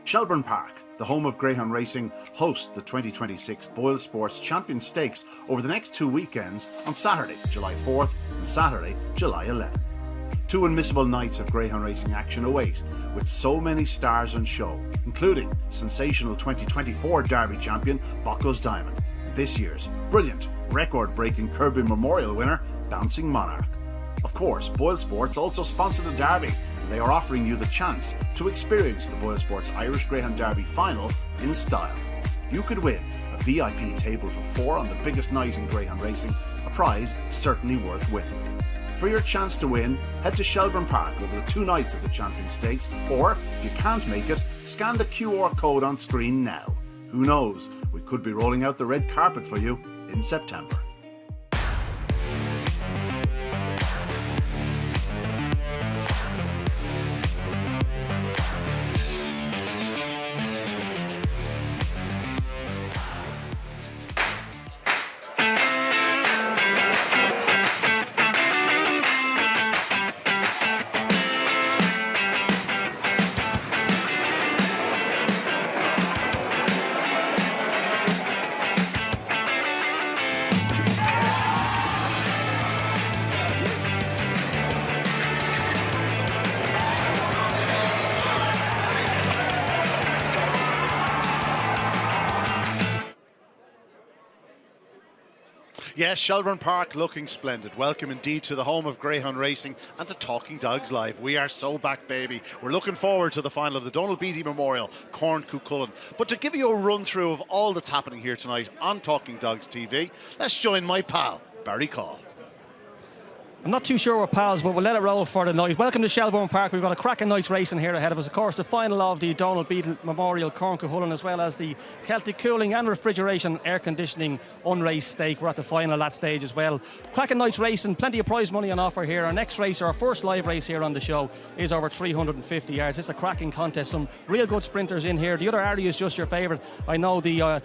Shelbourne Park, the home of Greyhound racing, hosts the 2026 Boyle Sports Champion Stakes over the next 2 weekends on Saturday, July 4th and Saturday, July 11th. 2 unmissable nights of Greyhound racing action await, with so many stars on show, including sensational 2024 Derby champion Bocco's Diamond, and this year's brilliant, record-breaking Kirby Memorial winner, Bouncing Monarch. Of course, Boyle Sports also sponsor the Derby, and they are offering you the chance to experience the Boyle Sports Irish Greyhound Derby final in style. You could win a VIP table for 4 on the biggest night in Greyhound racing, a prize certainly worth winning. For your chance to win, head to Shelbourne Park over the 2 nights of the Champion Stakes, or if you can't make it, scan the QR code on screen now. Who knows, we could be rolling out the red carpet for you in September. Yes, Shelbourne Park looking splendid. Welcome indeed to the home of Greyhound racing and to Talking Dogs Live. We are so back, baby. We're looking forward to the final of the Donal Beatty Memorial, Cuchulainn. But to give you a run through of all that's happening here tonight on Talking Dogs TV, let's join my pal, Barry Caul. I'm not too sure we're pals, but we'll let it roll for the night. Welcome to Shelbourne Park. We've got a cracking night's racing here ahead of us. Of course, the final of the Donal Beatty Memorial Cuchulainn, as well as the Celtic Cooling and Refrigeration Air Conditioning Unraced Stake. We're at the final of that stage as well. Cracking night's racing, plenty of prize money on offer here. Our next race, our first live race here on the show, is over 350 yards. It's a cracking contest. Some real good sprinters in here. The other area is just your favourite. I know the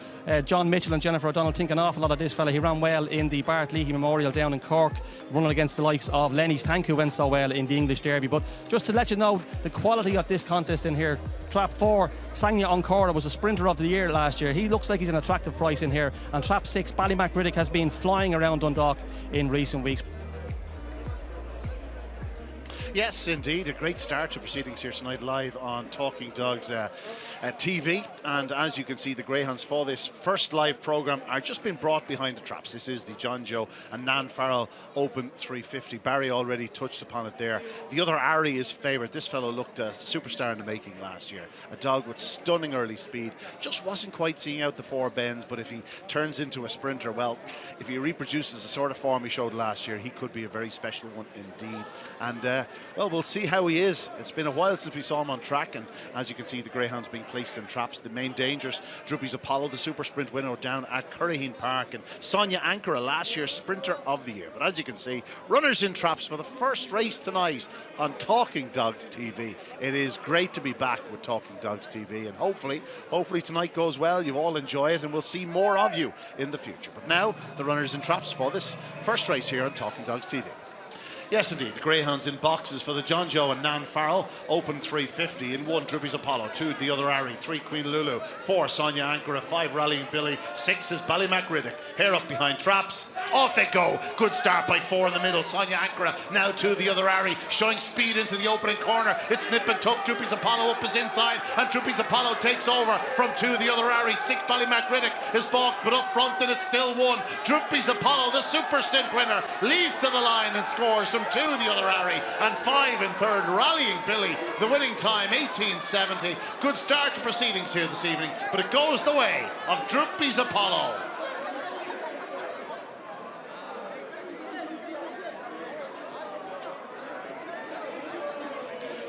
John Mitchell and Jennifer O'Donnell think an awful lot of this fella. He ran well in the Bart Leahy Memorial down in Cork, running against the likes of Lenny's Tank, who went so well in the English Derby. But just to let you know the quality of this contest in here, Trap 4, Sangya Oncora, was a sprinter of the year last year. He looks like he's an attractive price in here. And Trap 6, Ballymacriddick, has been flying around Dundalk in recent weeks. Yes, indeed, a great start to proceedings here tonight live on Talking Dogs TV. And as you can see, the Greyhounds for this first live programme are just been brought behind the traps. This is the John Joe and Nan Farrell Open 350. Barry already touched upon it there. The other Ari is favourite. This fellow looked a superstar in the making last year. A dog with stunning early speed. Just wasn't quite seeing out the 4 bends, but if he turns into a sprinter, well, if he reproduces the sort of form he showed last year, he could be a very special one indeed. And well, we'll see how he is. It's been a while since we saw him on track, and as you can see, the Greyhounds being placed in traps. The main dangers, Droopy's Apollo, the super sprint winner down at Cuchulainn Park, and Sonia Ankara, last year's sprinter of the year. But as you can see, runners in traps for the first race tonight on Talking Dogs TV. It is great to be back with Talking Dogs TV, and hopefully tonight goes well. You all enjoy it, and we'll see more of you in the future. But now, the runners in traps for this first race here on Talking Dogs TV. Yes, indeed, the Greyhounds in boxes for the John Joe and Nan Farrell Open 350. In 1, Droopy's Apollo. 2, the other Ari. 3, Queen Lulu. 4, Sonia Ankara. 5, Rallying Billy. 6 is Ballymacriddick. Hair up behind traps. Off they go. Good start by 4 in the middle. Sonia Ankara. Now 2, the other Ari. Showing speed into the opening corner. It's nip and tuck. Droopy's Apollo up his inside. And Droopy's Apollo takes over from 2, the other Ari. 6, Ballymacriddick is balked, but up front, and it's still 1. Droopy's Apollo, the super stint winner, leads to the line and scores from 2, the other Ari, and 5 in third, Rallying Billy. The winning time, 18:70. Good start to proceedings here this evening, but it goes the way of Droopy's Apollo.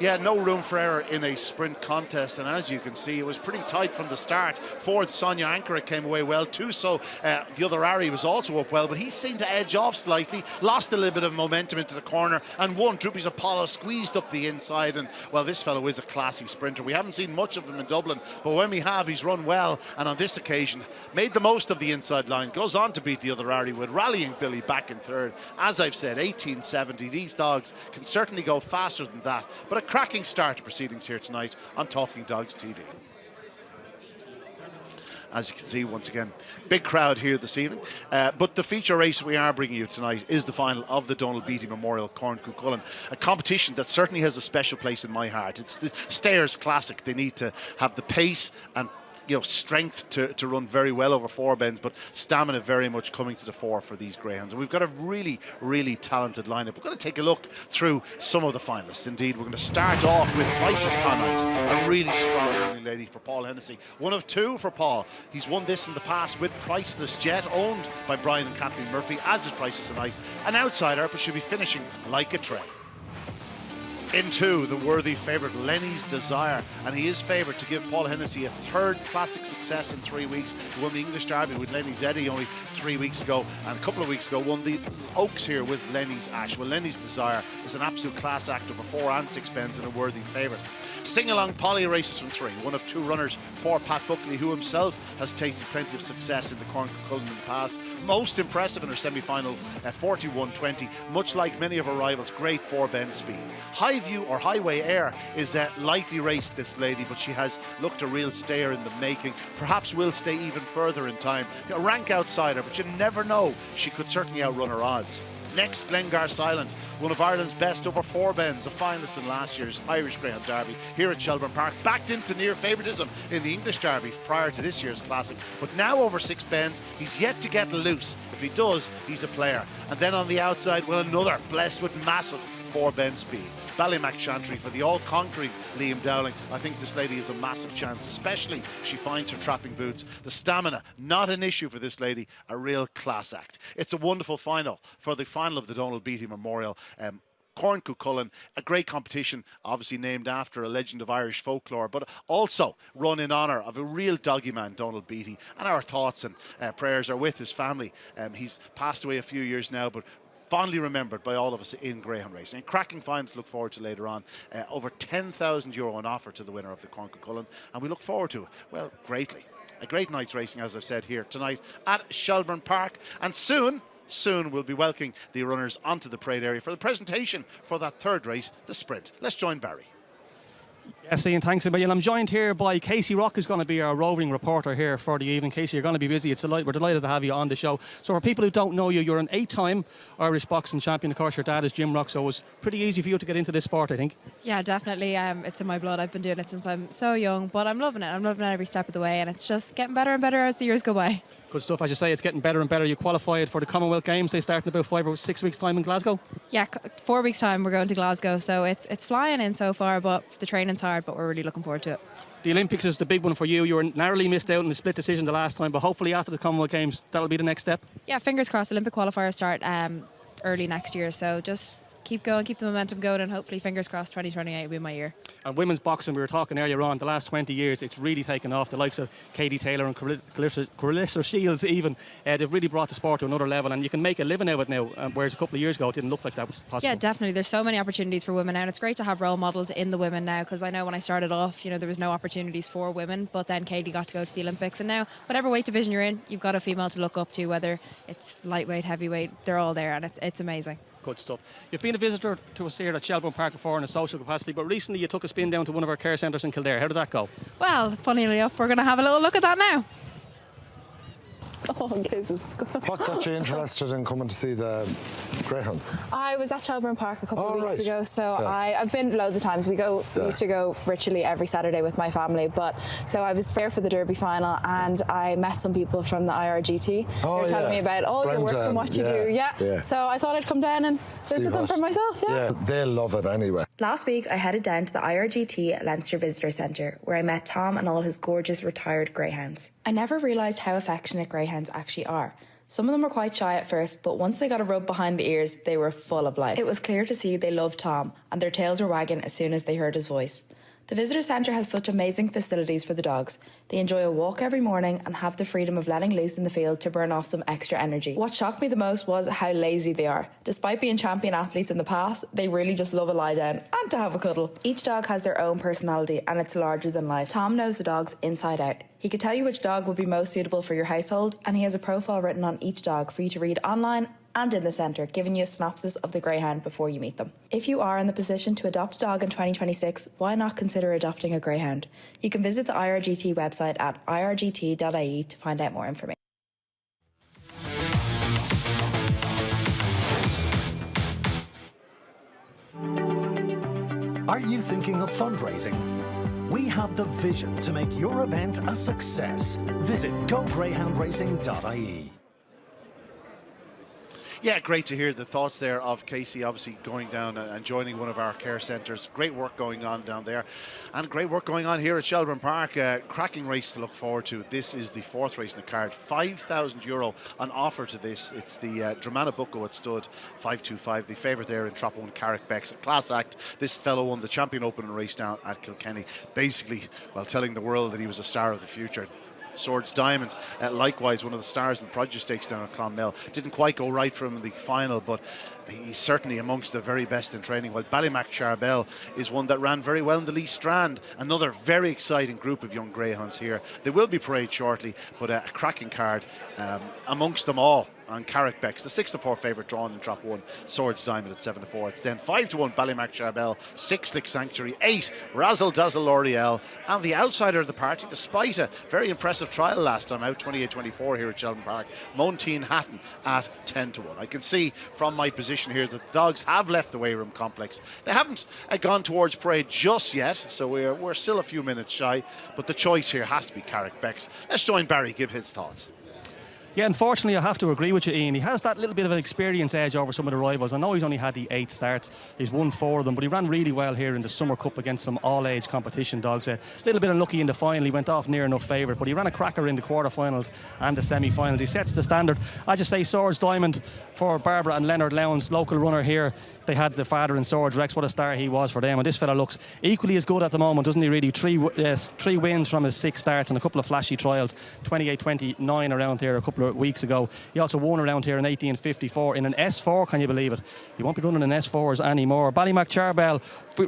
Yeah, no room for error in a sprint contest, and as you can see, it was pretty tight from the start. 4th, Sonia Ankara came away well too, so the other Ari was also up well, but he seemed to edge off slightly, lost a little bit of momentum into the corner, and 1, Droopy's Apollo, squeezed up the inside. And well, this fellow is a classy sprinter. We haven't seen much of him in Dublin, but when we have, he's run well, and on this occasion made the most of the inside line. Goes on to beat the other Ari with Rallying Billy back in third. As I've said, 18:70. These dogs can certainly go faster than that, but a cracking start to proceedings here tonight on Talking Dogs TV. as you can see, once again, big crowd here this evening. But the feature race we are bringing you tonight is the final of the Donal Beatty Memorial Cuchulainn, a competition that certainly has a special place in my heart. It's the Stayers Classic. They need to have the pace and strength to run very well over 4 bends, but stamina very much coming to the fore for these greyhounds. And we've got a really, really talented lineup. We're going to take a look through some of the finalists. Indeed, we're going to start off with Prices on Ice, a really strong running lady for Paul Hennessy. 1 of 2 for Paul. He's won this in the past with Priceless Jet, owned by Brian and Kathleen Murphy, as is Prices on Ice. An outsider, but should be finishing like a train. Into the worthy favourite, Lenny's Desire, and he is favoured to give Paul Hennessy a 3rd classic success in 3 weeks. He won the English Derby with Lenny's Eddie only 3 weeks ago, and a couple of weeks ago won the Oaks here with Lenny's Ash. Well, Lenny's Desire is an absolute class act over 4 and 6 bends and a worthy favourite. Sing Along Polly races from 3, 1 of 2 runners for Pat Buckley, who himself has tasted plenty of success in the Cuchulainn in the past. Most impressive in her semi-final at 41.20, much like many of her rivals, great 4-bend speed. High View or Highway Air is lightly raced, this lady, but she has looked a real stayer in the making. Perhaps will stay even further in time. A rank outsider, but you never know. She could certainly outrun her odds. Next, Glengar Silent, one of Ireland's best over 4 bends, a finalist in last year's Irish Greyhound Derby here at Shelbourne Park, backed into near favouritism in the English Derby prior to this year's Classic, but now over 6 bends. He's yet to get loose. If he does, he's a player. And then on the outside, well, another blessed with massive 4-bend speed. Ballymac Chantry for the all-conquering Liam Dowling. I think this lady has a massive chance, especially if she finds her trapping boots. The stamina, not an issue for this lady, a real class act. It's a wonderful final for the final of the Donal Beatty Memorial. Cuchulainn, a great competition, obviously named after a legend of Irish folklore, but also run in honour of a real doggy man, Donal Beatty. And our thoughts and prayers are with his family. He's passed away a few years now, but fondly remembered by all of us in greyhound racing. And cracking finals to look forward to later on. Over €10,000 on offer to the winner of the Cuchulainn, and we look forward to it, well, greatly. A great night's racing, as I've said, here tonight at Shelbourne Park, and soon we'll be welcoming the runners onto the parade area for the presentation for that 3rd race, the sprint. Let's join Barry. Yes, Ian, thanks a million. I'm joined here by Kaci Rock, who's going to be our roving reporter here for the evening. Kaci, you're going to be busy. We're delighted to have you on the show. So for people who don't know you, you're an 8-time Irish boxing champion. Of course, your dad is Jim Rock, so it was pretty easy for you to get into this sport, I think. Yeah, definitely. It's in my blood. I've been doing it since I'm so young, but I'm loving it. I'm loving it every step of the way, and it's just getting better and better as the years go by. Good stuff. As you say, it's getting better and better. You qualified for the Commonwealth Games. They start in about 5 or 6 weeks' time in Glasgow. Yeah, 4 weeks' time we're going to Glasgow, so it's flying in so far, but the training's hard, but we're really looking forward to it. The Olympics is the big one for you. You were narrowly missed out in the split decision the last time, but hopefully after the Commonwealth Games, that'll be the next step. Yeah, fingers crossed. Olympic qualifiers start early next year, so just keep going, keep the momentum going, and hopefully, fingers crossed, 2028 will be my year. And women's boxing, we were talking earlier on, the last 20 years, it's really taken off. The likes of Katie Taylor and Clarissa Shields even, they've really brought the sport to another level, and you can make a living out of it now, whereas a couple of years ago it didn't look like that was possible. Yeah, definitely. There's so many opportunities for women now, and it's great to have role models in the women now, because I know when I started off, there was no opportunities for women, but then Katie got to go to the Olympics, and now whatever weight division you're in, you've got a female to look up to, whether it's lightweight, heavyweight, they're all there, and it's amazing. Good stuff. You've been a visitor to us here at Shelbourne Park before in a social capacity, but recently you took a spin down to one of our care centres in Kildare. How did that go? Well, funnily enough, we're going to have a little look at that now. Oh, Jesus. What got you interested in coming to see the greyhounds? I was at Shelbourne Park a couple of weeks ago, so yeah. I've been loads of times. We used to go virtually every Saturday with my family, but so I was there for the Derby final, and I met some people from the IRGT. They were telling me about all your work and what you do. Yeah. So I thought I'd come down and visit them for myself. Yeah, they'll love it anyway. Last week, I headed down to the IRGT Leinster Visitor Centre, where I met Tom and all his gorgeous retired greyhounds. I never realised how affectionate greyhounds actually are. Some of them were quite shy at first, but once they got a rub behind the ears, they were full of life. It was clear to see they loved Tom, and their tails were wagging as soon as they heard his voice. The visitor centre has such amazing facilities for the dogs. They enjoy a walk every morning and have the freedom of letting loose in the field to burn off some extra energy. What shocked me the most was how lazy they are. Despite being champion athletes in the past, they really just love a lie down and to have a cuddle. Each dog has their own personality, and it's larger than life. Tom knows the dogs inside out. He could tell you which dog would be most suitable for your household, and he has a profile written on each dog for you to read online and in the centre, giving you a synopsis of the greyhound before you meet them. If you are in the position to adopt a dog in 2026, why not consider adopting a greyhound? You can visit the IRGT website at irgt.ie to find out more information. Are you thinking of fundraising? We have the vision to make your event a success. Visit gogreyhoundracing.ie. Yeah, great to hear the thoughts there of Kaci, obviously going down and joining one of our care centres. Great work going on down there, and great work going on here at Shelbourne Park. Cracking race to look forward to. This is the fourth race in the card. €5,000 on offer to this. It's the Dramana Bucco at stud 525. The favourite there in Trap 1, Carrick Becks. Class act. This fellow won the champion opening race down at Kilkenny. Basically, well, telling the world that he was a star of the future. Swords Diamond, likewise one of the stars in the Produce Stakes down at Clonmel. Didn't quite go right for him in the final, but he's certainly amongst the very best in training. While Ballymac Charbel is one that ran very well in the Lee Strand. Another very exciting group of young greyhounds here. They will be parade shortly, but a cracking card amongst them all. And Carrick Becks, the 6-4 favourite drawn in Trap 1, Swords Diamond at 7-4. It's then 5-1 Ballymac Charbel, 6 Slick Sanctuary, 8 Razzle Dazzle L'Oreal, and the outsider of the party, despite a very impressive trial last time out, 28-24 here at Shelbourne Park, Montine Hatton at 10-1. I can see from my position here that the dogs have left the Wayroom complex. They haven't gone towards parade just yet, so we're still a few minutes shy, but the choice here has to be Carrick Becks. Let's join Barry, give his thoughts. Yeah, unfortunately, I have to agree with you, Ian. He has that little bit of an experience edge over some of the rivals. I know he's only had the 8 starts. He's won 4 of them, but he ran really well here in the Summer Cup against some all-age competition dogs. A little bit unlucky in the final. He went off near enough favourite, but he ran a cracker in the quarterfinals and the semi-finals. He sets the standard. I just say Swords Diamond for Barbara and Leonard Lowndes, local runner here. They had the father in Swords Rex. What a star he was for them. And this fella looks equally as good at the moment, doesn't he, really? 3 wins from his 6 starts and a couple of flashy trials. 28-29 around here a couple of weeks ago. He also won around here in 1854 in an S4, can you believe it? He won't be running in S4s anymore. Ballymac Charbel,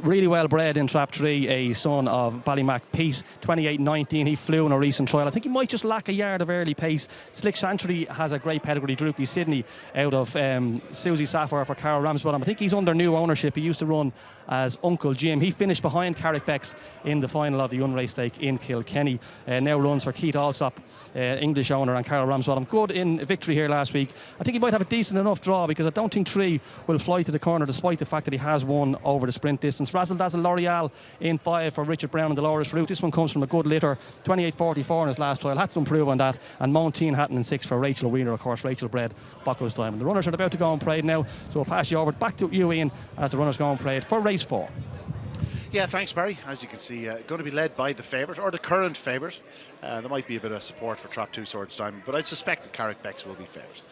really well bred in Trap 3, a son of Ballymac Pete, 28-19. He flew in a recent trial. I think he might just lack a yard of early pace. Slick Sanctuary has a great pedigree. Droopy Sydney out of Susie Sapphire for Carol Ramsbottom. I think he's under new ownership. He used to run as Uncle Jim. He finished behind Carrick Becks in the final of the Unrace Stake in Kilkenny. Now runs for Keith Alsop, English owner, and Carol Ramsbottom. Good in victory here last week. I think he might have a decent enough draw because I don't think 3 will fly to the corner despite the fact that he has won over the sprint distance. Razzle Dazzle L'Oreal in 5 for Richard Brown and Dolores Root. This one comes from a good litter. 28-44 in his last trial. Had to improve on that. And Montine Hatton in 6 for Rachel Wheeler, of course. Rachel bred Bocco's Diamond. The runners are about to go on parade now, so we'll pass you over back to you, Ian, as the runners go on parade for race 4. Yeah, thanks, Barry. As you can see, going to be led by the favourite, or the current favourite. There might be a bit of support for Trap 2 Swords Diamond, but I suspect that Carrick Becks will be favourite.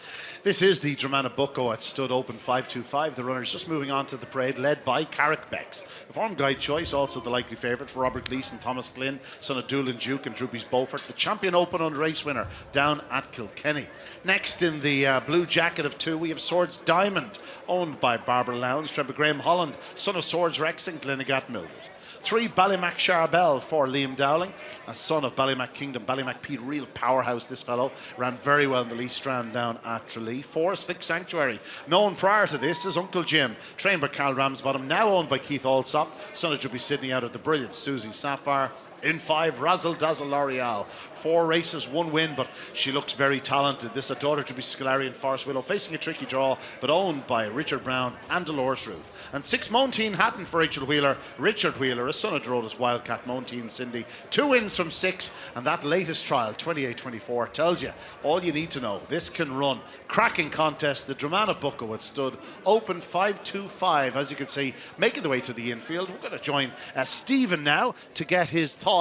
This is the Dramana Bucco at stud open 525. The runners just moving on to the parade, led by Carrick Becks. The form guide choice, also the likely favourite for Robert Gleeson, Thomas Glynn, son of Doolin Duke and Droopy's Beaufort. The champion open on race winner down at Kilkenny. Next in the blue jacket of 2, we have Swords Diamond, owned by Barbara Lowndes, Trevor Graham Holland, son of Swords Rex and Glennegat Mildred. 3 Ballymac Charbel for Liam Dowling, a son of Ballymac Kingdom. Ballymac Pete, real powerhouse this fellow. Ran very well in the Lee Strand down at Tralee. 4 Slick Sanctuary, known prior to this as Uncle Jim, trained by Carl Ramsbottom, now owned by Keith Alsop, son of Droopy Sydney out of the brilliant Susie Sapphire. In 5, Razzle Dazzle L'Oreal. 4 races, 1 win, but she looks very talented. This a daughter to be Scolari and Forest Willow, facing a tricky draw, but owned by Richard Brown and Dolores Ruth. And 6, Montine Hatton for Rachel Wheeler. Richard Wheeler, a son of Droda's Wildcat, Montine Cindy. 2 wins from 6, and that latest trial, 28-24, tells you all you need to know. This can run. Cracking contest, the Dramana Bucco at stud open 525, as you can see, making the way to the infield. We're going to join Stephen now to get his thoughts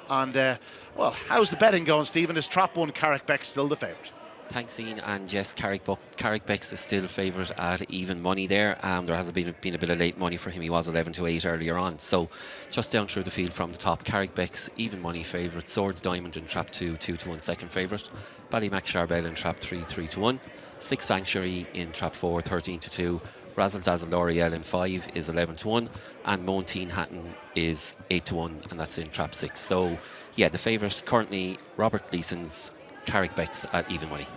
on, well, how's the betting going, Stephen? Is Trap 1 Carrick Becks still the favourite? Thanks, Ian. And yes, Carrick Becks is still favourite at even money there. There has been a bit of late money for him. He was 11-8 earlier on. So just down through the field from the top, Carrick Becks, even money favourite. Swords Diamond in Trap 2, 2-1 second favourite. Ballymac Charbel in Trap 3, 3-1. Slick Sanctuary in Trap 4, 13-2. Razzle Dazzle L'Oreal in 5 is 11-1, and Montine Hatton is 8-1, and that's in Trap 6. So, yeah, the favourite currently Robert Gleeson's Carrick Becks at even money.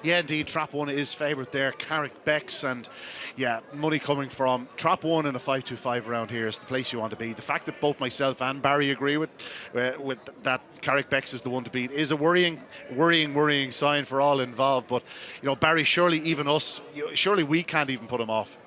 Yeah, indeed, Trap 1 is favourite there, Carrick Becks, and yeah, money coming from Trap 1 in a 5-2-5 around here is the place you want to be. The fact that both myself and Barry agree with that Carrick Becks is the one to beat is a worrying sign for all involved. But, you know, Barry, surely even us, surely we can't even put him off.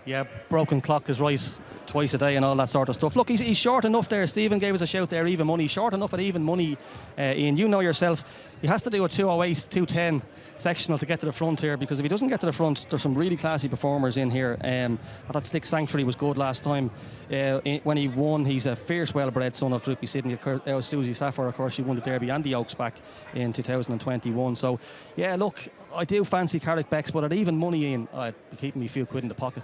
Yeah, broken clock is right twice a day and all that sort of stuff. Look, he's short enough there. Stephen gave us a shout there, even money. Short enough at even money, Ian. You know yourself, he has to do a 2:08, 2:10 sectional to get to the front here, because if he doesn't get to the front, there's some really classy performers in here. That Stick Sanctuary was good last time when he won. He's a fierce, well-bred son of Droopy Sydney. Susie Saffir, of course, she won the Derby and the Oaks back in 2021. So, yeah, look, I do fancy Carrick Becks, but at even money, Ian, I'd be keeping me a few quid in the pocket.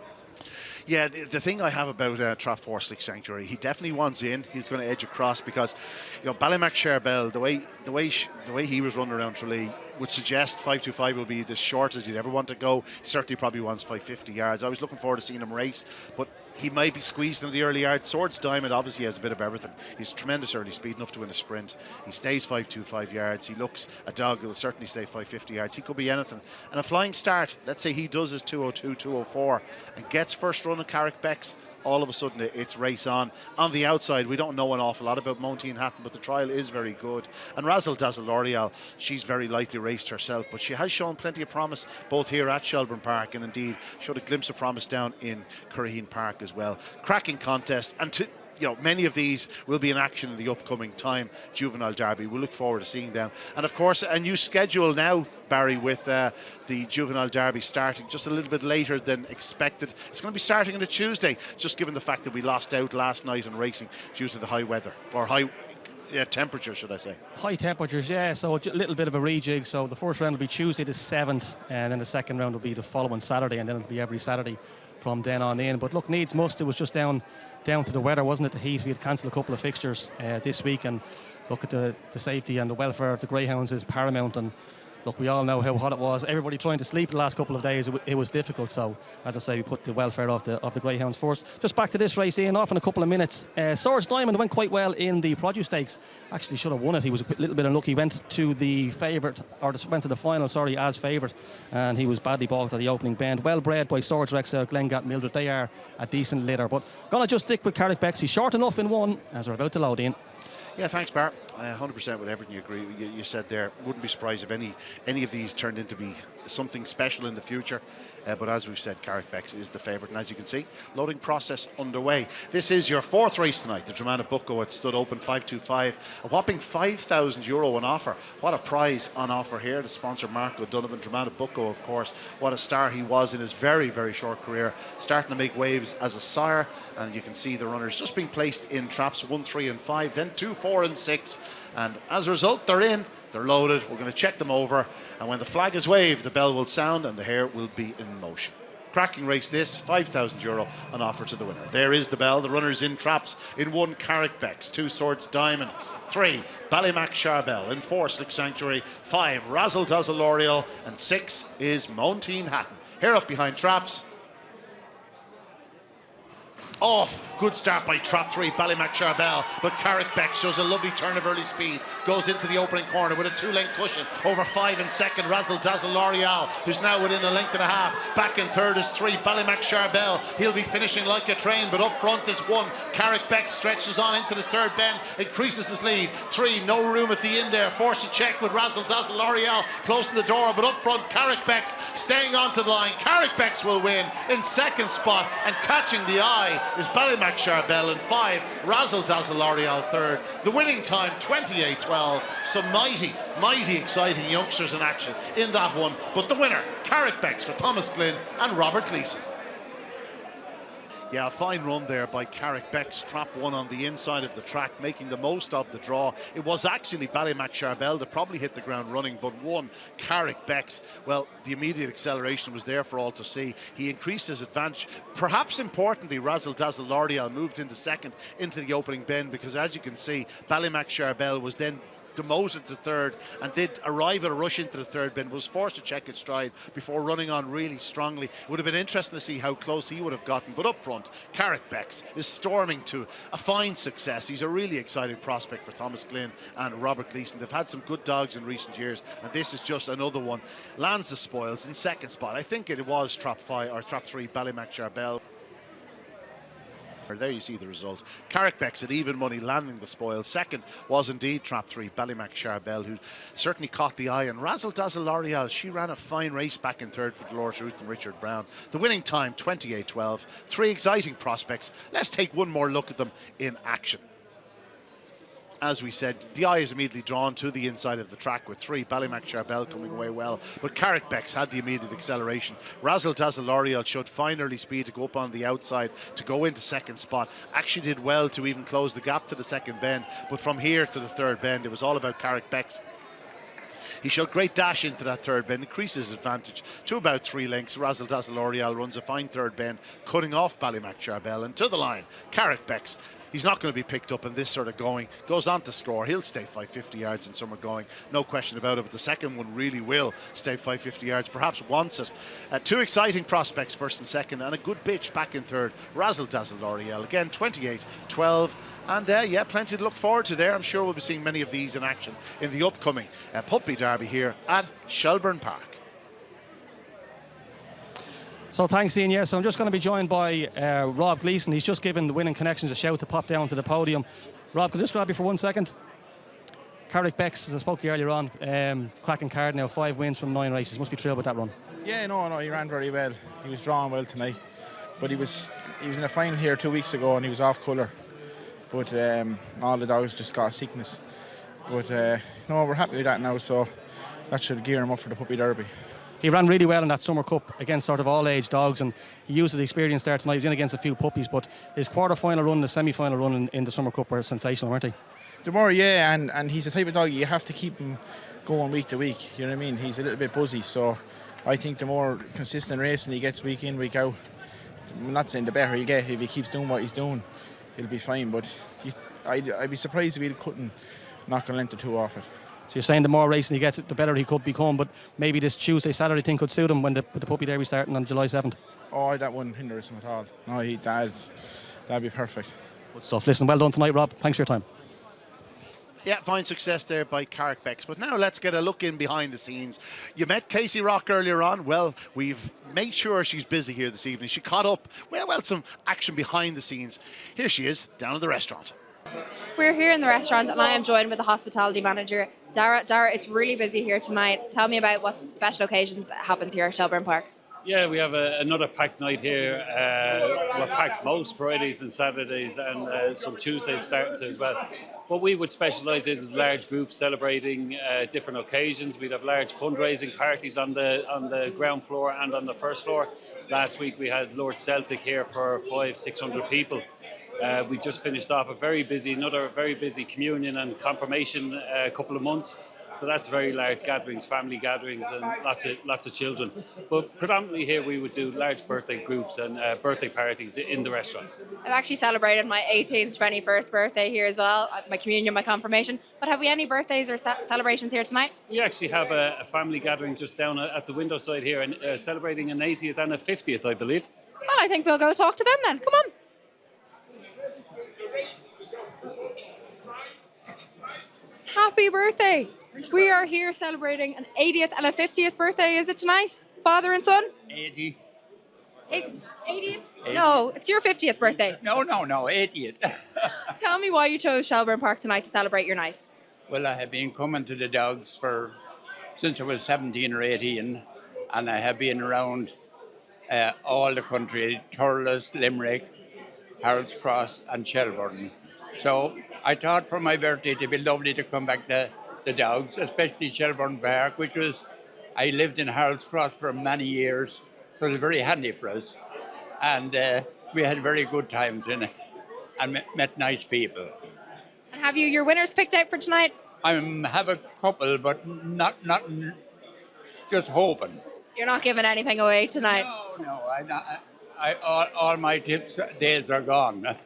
Yeah, the thing I have about Trap 4 Stick Sanctuary, he definitely wants in. He's going to edge across because, you know, Ballymac Sharbell, the way he was running around Tralee would suggest 5-2-5 will be the shortest he'd ever want to go. He certainly probably wants 550 yards. I was looking forward to seeing him race, but he might be squeezed in the early yards. Swords Diamond obviously has a bit of everything. He's tremendous early speed, enough to win a sprint. He stays 5-2-5 yards. He looks a dog who will certainly stay 550 yards. He could be anything. And a flying start, let's say he does his 202, 204 and gets first run at Carrick Becks, all of a sudden it's race on. On the outside, we don't know an awful lot about Montine Hatton, but the trial is very good. And Razzle Dazzle L'Oreal, she's very lightly raced herself, but she has shown plenty of promise both here at Shelbourne Park and indeed showed a glimpse of promise down in Curraheen Park as well. Cracking contest, and you know, many of these will be in action in the upcoming time Juvenile Derby. We'll look forward to seeing them. And of course, a new schedule now, Barry, with the Juvenile Derby starting just a little bit later than expected. It's going to be starting on a Tuesday, just given the fact that we lost out last night on racing due to the high weather, or high temperature, should I say. High temperatures, yeah, so a little bit of a rejig. So the first round will be Tuesday the 7th, and then the second round will be the following Saturday, and then it'll be every Saturday from then on in. But look, needs must, it was just down to the weather, wasn't it, the heat. We had cancelled a couple of fixtures this week, and look at the safety and the welfare of the Greyhounds is paramount. And look, we all know how hot it was. Everybody trying to sleep the last couple of days, it was difficult. So, as I say, we put the welfare of the Greyhounds first. Just back to this race, Ian, off in a couple of minutes. Swords Diamond went quite well in the Produce Stakes. Actually should have won it. He was a little bit unlucky. Went to the final, as favourite, and he was badly balked at the opening bend. Well bred by Swords Rexel, Glengat, Mildred. They are a decent litter. But gonna just stick with Carrick Becks. He's short enough in one, as we're about to load in. Yeah, thanks, Bart. 100% with everything you said there. Wouldn't be surprised if any of these turned into be something special in the future. But as we've said, Carrick Becks is the favourite. And as you can see, loading process underway. This is your fourth race tonight. The Dramana Bucko, it stood open 5-2-5. A whopping €5,000 on offer. What a prize on offer here. The sponsor, Mark O'Donovan. Dramana Bucko, of course. What a star he was in his very, very short career. Starting to make waves as a sire. And you can see the runners just being placed in traps 1, 3 and 5. Then 2, 4 and 6. And as a result, they're in. They're loaded. We're going to check them over. And when the flag is waved, the bell will sound and the hare will be in motion. Cracking race this, €5,000 on offer to the winner. There is the bell. The runners in traps. In 1, Carrick Becks. 2, Swords Diamond. 3, Ballymac Sharbell. In 4, Stick Sanctuary. 5, Razzle Dazzle L'Oreal. And 6 is Montine Hatton. Here up behind traps. Off. Good start by Trap 3, Ballymac Sharbell, but Carrick Becks shows a lovely turn of early speed, goes into the opening corner with a 2-length cushion over 5 in second, Razzle Dazzle L'Oreal, who's now within a length and a half. Back in third is 3, Ballymac Sharbell. He'll be finishing like a train, but up front it's 1, Carrick Becks stretches on into the third bend, increases his lead. 3, no room at the end there, forced to check with Razzle Dazzle L'Oreal closing the door, but up front Carrick Becks staying onto the line. Carrick Becks will win in second spot, and catching the eye is Ballymac Sharbell in 5, Razzle Dazzle L'Oreal third. The winning time 28-12. Some mighty exciting youngsters in action in that one, but the winner, Carrick Becks for Thomas Glynn and Robert Gleeson. Yeah, a fine run there by Carrick Becks. Trap 1 on the inside of the track, making the most of the draw. It was actually Ballymac Sharbell that probably hit the ground running, but 1, Carrick Becks, well, the immediate acceleration was there for all to see. He increased his advantage. Perhaps importantly, Razzle Dazzle L'Oreal moved into second into the opening bend, because as you can see, Ballymac Sharbell was then demoted to third and did arrive at a rush into the third bend, was forced to check its stride before running on really strongly. It would have been interesting to see how close he would have gotten, but up front, Carrick Becks is storming to a fine success. He's a really exciting prospect for Thomas Glynn and Robert Gleeson. They've had some good dogs in recent years, and this is just another one. Lands the spoils in second spot. I think it was trap 3 Ballymac Charbel. There you see the result. Carrick Becks at even money landing the spoils. Second was indeed trap 3 Ballymac Charbel, who certainly caught the eye. And Razzle Dazzle L'Oreal, she ran a fine race back in third for Dolores Ruth and Richard Brown. The winning time 28-12. 3 exciting prospects. Let's take one more look at them in action. As we said, the eye is immediately drawn to the inside of the track with 3 Ballymac Charbel coming away well, but Carrick Becks had the immediate acceleration. Razzle Dazzle L'Oreal showed fine early speed to go up on the outside to go into second spot. Actually did well to even close the gap to the second bend, but from here to the third bend, it was all about Carrick Becks. He showed great dash into that third bend, increases his advantage to about 3 lengths. Razzle Dazzle L'Oreal runs a fine third bend, cutting off Ballymac Charbel, and to the line, Carrick Becks. He's not going to be picked up in this sort of going. Goes on to score. He'll stay 550 yards in summer going. No question about it. But the second one really will stay 550 yards. Perhaps wants it. 2 exciting prospects, first and second. And a good bitch back in third. Razzle Dazzle L'Oreal. Again, 28-12. And yeah, plenty to look forward to there. I'm sure we'll be seeing many of these in action in the upcoming Puppy Derby here at Shelbourne Park. So thanks, Ian. Yeah, so I'm just going to be joined by Rob Gleeson. He's just given the Winning Connections a shout to pop down to the podium. Rob, can I just grab you for 1 second? Carrick Becks, as I spoke to you earlier on, cracking card now, 5 wins from 9 races. Must be thrilled with that run. Yeah, no, he ran very well. He was drawn well tonight, but he was in a final here 2 weeks ago and he was off colour. But all the dogs just got a sickness. But no, we're happy with that now, so that should gear him up for the Puppy Derby. He ran really well in that Summer Cup against sort of all-age dogs, and he used his experience there tonight. He was in against a few puppies, but his quarter-final run and the semi-final run in the Summer Cup were sensational, weren't they? The more, yeah, and he's the type of dog you have to keep him going week to week. You know what I mean? He's a little bit buzzy, so I think the more consistent racing he gets week in, week out, I'm not saying the better he get. If he keeps doing what he's doing, he'll be fine. But I'd be surprised if he couldn't knock a length or 2 off it. So you're saying the more racing he gets, the better he could become, but maybe this Tuesday, Saturday thing could suit him when the Puppy Derby starting on July 7th? Oh, that wouldn't hinder him at all. No, that'd be perfect. Good stuff. Listen, well done tonight, Rob. Thanks for your time. Yeah, fine success there by Carrick Becks. But now let's get a look in behind the scenes. You met Kaci Rock earlier on. Well, we've made sure she's busy here this evening. She caught up, well, some action behind the scenes. Here she is, down at the restaurant. We're here in the restaurant and I am joined with the hospitality manager, Dara. Dara, it's really busy here tonight. Tell me about what special occasions happens here at Shelbourne Park. Yeah, we have another packed night here. We're packed most Fridays and Saturdays and some Tuesdays starting to as well. What we would specialise in is large groups celebrating different occasions. We'd have large fundraising parties on the ground floor and on the first floor. Last week we had Lord Celtic here for 500-600 people. We just finished off another very busy communion and confirmation couple of months. So that's very large gatherings, family gatherings, and lots of children. But predominantly here we would do large birthday groups and birthday parties in the restaurant. I've actually celebrated my 18th, 21st birthday here as well, my communion, my confirmation. But have we any birthdays or celebrations here tonight? We actually have a family gathering just down at the window side here, and celebrating an 80th and a 50th, I believe. Well, I think we'll go talk to them then. Come on. Happy birthday! We are here celebrating an 80th and a 50th birthday. Is it tonight? Father and son? 80. 80th? No, it's your 50th birthday. No, 80th. Tell me why you chose Shelbourne Park tonight to celebrate your night. Well, I have been coming to the dogs since I was 17 or 18, and I have been around all the country, Thurles, Limerick, Harold's Cross and Shelbourne. So I thought for my birthday it'd be lovely to come back to the dogs, especially Shelbourne Park, I lived in Harold's Cross for many years, so it was very handy for us. And we had very good times in it and met nice people. And have you your winners picked out for tonight? I have a couple, but not just hoping. You're not giving anything away tonight? No, All my tips days are gone.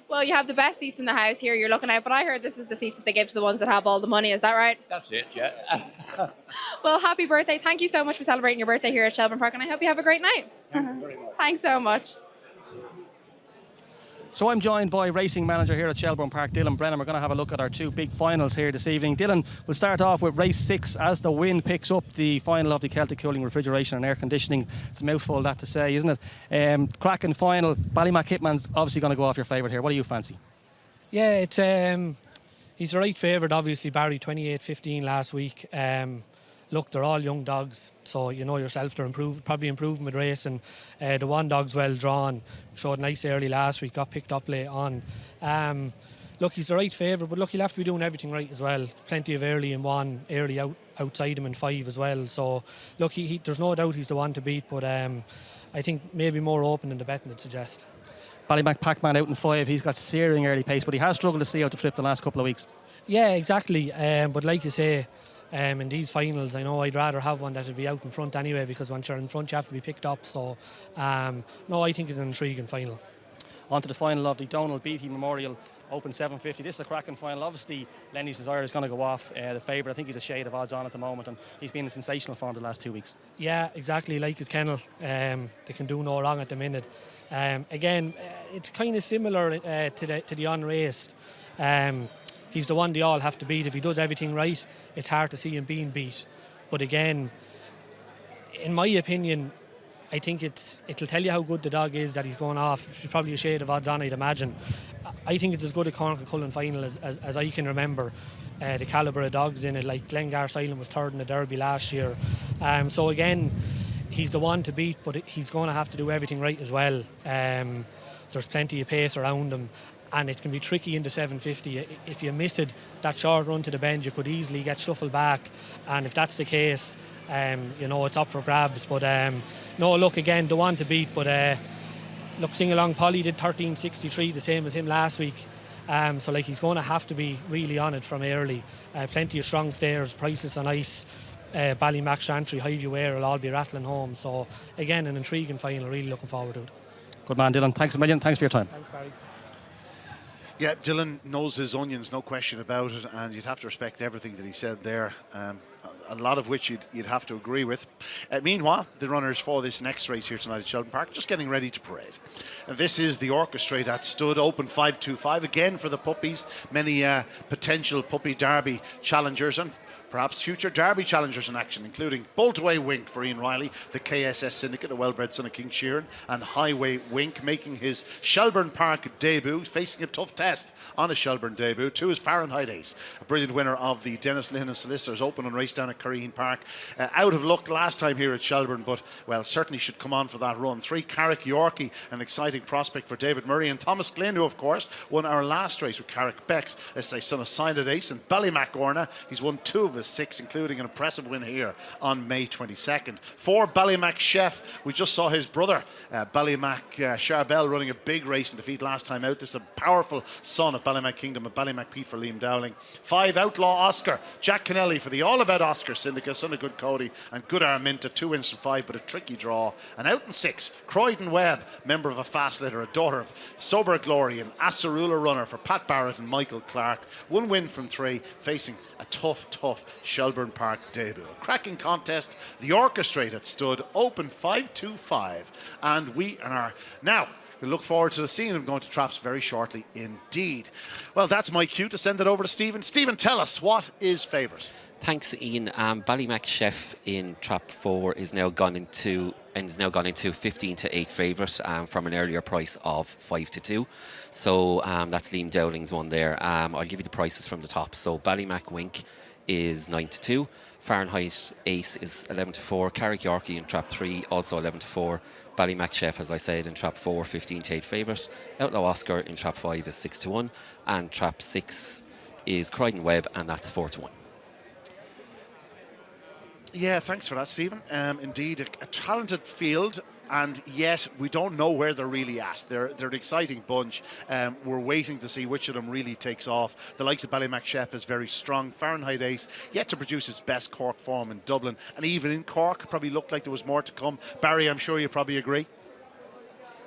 Well, you have the best seats in the house here. You're looking out, but I heard this is the seats that they give to the ones that have all the money. Is that right? That's it, yeah. Well, happy birthday. Thank you so much for celebrating your birthday here at Shelbourne Park, and I hope you have a great night. Thank you very much. Thanks so much. So I'm joined by racing manager here at Shelbourne Park, Dylan Brennan. We're going to have a look at our two big finals here this evening. Dylan, we'll start off with race 6 as the wind picks up the final of the Celtic Cooling, Refrigeration and Air Conditioning. It's a mouthful that to say, isn't it? Cracking final. Ballymac Hitman's obviously going to go off your favourite here. What do you fancy? Yeah, it's he's the right favourite, obviously. Barry 28-15 last week. Look, they're all young dogs, so you know yourself they're probably improving with racing. The one dog's well drawn, showed nice early last week, got picked up late on. Look, he's the right favourite, but look, he'll have to be doing everything right as well. Plenty of early in 1, early outside him in 5 as well. So look, there's no doubt he's the one to beat, but I think maybe more open than the betting would suggest. Ballymac Pac-Man out in 5, he's got searing early pace, but he has struggled to see out the trip the last couple of weeks. Yeah, exactly. But like you say, in these finals, I know I'd rather have one that would be out in front anyway, because once you're in front you have to be picked up. So no, I think it's an intriguing final. On to the final of the Donal Beatty Memorial Open 750. This is a cracking final. Obviously Lenny's Desire is going to go off the favourite. I think he's a shade of odds on at the moment, and he's been in sensational form the last 2 weeks. Yeah, exactly, like his kennel. They can do no wrong at the minute. Again, it's kind of similar to the unraced. He's the one they all have to beat. If he does everything right, it's hard to see him being beat. But again, in my opinion, I think it'll tell you how good the dog is that he's going off. He's probably a shade of odds on, I'd imagine. I think it's as good a Cuchulainn final as I can remember. The calibre of dogs in it, like Glengar Silent was third in the Derby last year. So again, he's the one to beat, but he's going to have to do everything right as well. There's plenty of pace around him, and it can be tricky in the 750. If you miss it, that short run to the bend, you could easily get shuffled back, and if that's the case, it's up for grabs. But no, look, again, the one to beat, but look, Sing Along Polly did 13.63, the same as him last week. So like, he's going to have to be really on it from early. Plenty of strong stairs, prices on ice. Ballymac, Chantry, Highview Air will all be rattling home. So again, an intriguing final, really looking forward to it. Good man, Dylan. Thanks a million. Thanks for your time. Thanks, Barry. Yeah, Dylan knows his onions, no question about it, and you'd have to respect everything that he said there, a lot of which you'd have to agree with. Meanwhile, the runners for this next race here tonight at Shelbourne Park just getting ready to parade. And this is the orchestra that stood open 5-2-5 again for the puppies. Many potential puppy derby challengers and perhaps future derby challengers in action, including Boltaway Wink for Ian Riley, the KSS Syndicate, a well-bred son of King Sheeran, and Highway Wink making his Shelbourne Park debut, facing a tough test on a Shelbourne debut to his Fahrenheit Ace, a brilliant winner of the Dennis Lynn and Solicitors Open and race down at Curreen Park. Out of luck last time here at Shelbourne, but, well, certainly should come on for that run. 3, Carrick Yorkie, an exciting prospect for David Murray, and Thomas Glynn, who, of course, won our last race with Carrick Becks, as a son of Signed Ace, and Ballymac Orna. He's won 2 of his 6, including an impressive win here on May 22nd. 4, Ballymac Chef. We just saw his brother, Ballymac Charbel, running a big race in defeat last time out. This is a powerful son of Ballymac Kingdom, and Ballymac Pete for Liam Dowling. 5, Outlaw Oscar. Jack Kennelly for the All About Oscar Syndicate, son of Good Cody, and Good Arminta. 2 wins from 5, but a tricky draw. And out in 6, Croydon Webb, member of a fast litter, a daughter of Sober Glory, and Assarula runner for Pat Barrett and Michael Clark. 1 win from 3, facing a tough Shelbourne Park debut. Cracking contest, the orchestra that stood open 5-2-5, and we are now. We look forward to seeing them going to traps very shortly indeed. Well, that's my cue to send it over to Stephen. Stephen, tell us, what is favourite? Thanks, Ian. Ballymac Chef in Trap 4 is now gone into 15-8 favourite from an earlier price of 5-2. So that's Liam Dowling's one there. I'll give you the prices from the top. So Ballymac Wink is 9-2. Fahrenheit Ace is 11-4. Carrick Yorkie in Trap 3 also 11-4. Ballymac Chef, as I said, in Trap 4 15-8 favourite. Outlaw Oscar in Trap 5 is 6-1, and Trap 6 is Croydon Webb, and that's 4-1. Yeah, thanks for that, Stephen. Indeed, a talented field, and yet we don't know where they're really at. They're an exciting bunch. We're waiting to see which of them really takes off. The likes of Ballymac Chef is very strong. Fahrenheit Ace yet to produce his best Cork form in Dublin, and even in Cork probably looked like there was more to come. Barry, I'm sure you probably agree.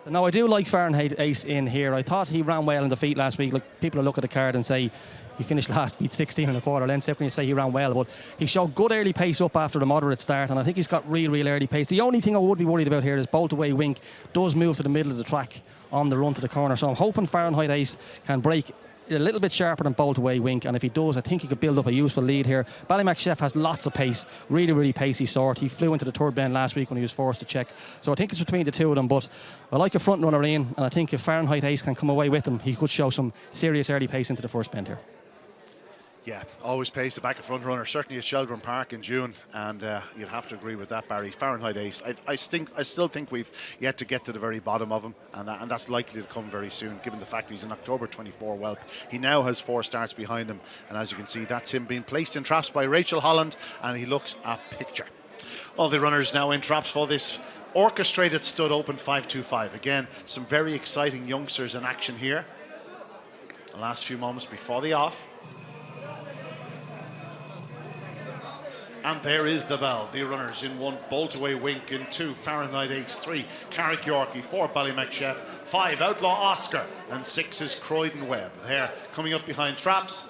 Now, I do like Fahrenheit Ace in here. I thought he ran well in the feet last week. Like, people will look at the card and say he finished last, beat 16 and a quarter lengths. How can you say he ran well? But he showed good early pace up after the moderate start, and I think he's got real early pace. The only thing I would be worried about here is Bolt Away Wink does move to the middle of the track on the run to the corner. So I'm hoping Fahrenheit Ace can break a little bit sharper than Bolt Away Wink, and if he does, I think he could build up a useful lead here. Ballymac Chef has lots of pace, really pacey sort. He flew into the third bend last week when he was forced to check, so I think it's between the two of them. But I like a front runner in, and I think if Fahrenheit Ace can come away with him, he could show some serious early pace into the first bend here. Yeah, always pays the back and front runner, certainly at Shelbourne Park in June, and you'd have to agree with that, Barry. Fahrenheit Ace, I still think we've yet to get to the very bottom of him, and that's likely to come very soon, given the fact he's an October 24 whelp. He now has 4 starts behind him, and as you can see, that's him being placed in traps by Rachel Holland, and he looks a picture. All the runners now in traps for this orchestrated stud open 525. Again, some very exciting youngsters in action here. The last few moments before the off. And there is the bell. The runners in 1, Bolt Away Wink in 2, Fahrenheit Ace 3, Carrick Yorkie 4, Ballymac Chef 5, Outlaw Oscar, and 6 is Croydon Webb. There, coming up behind traps.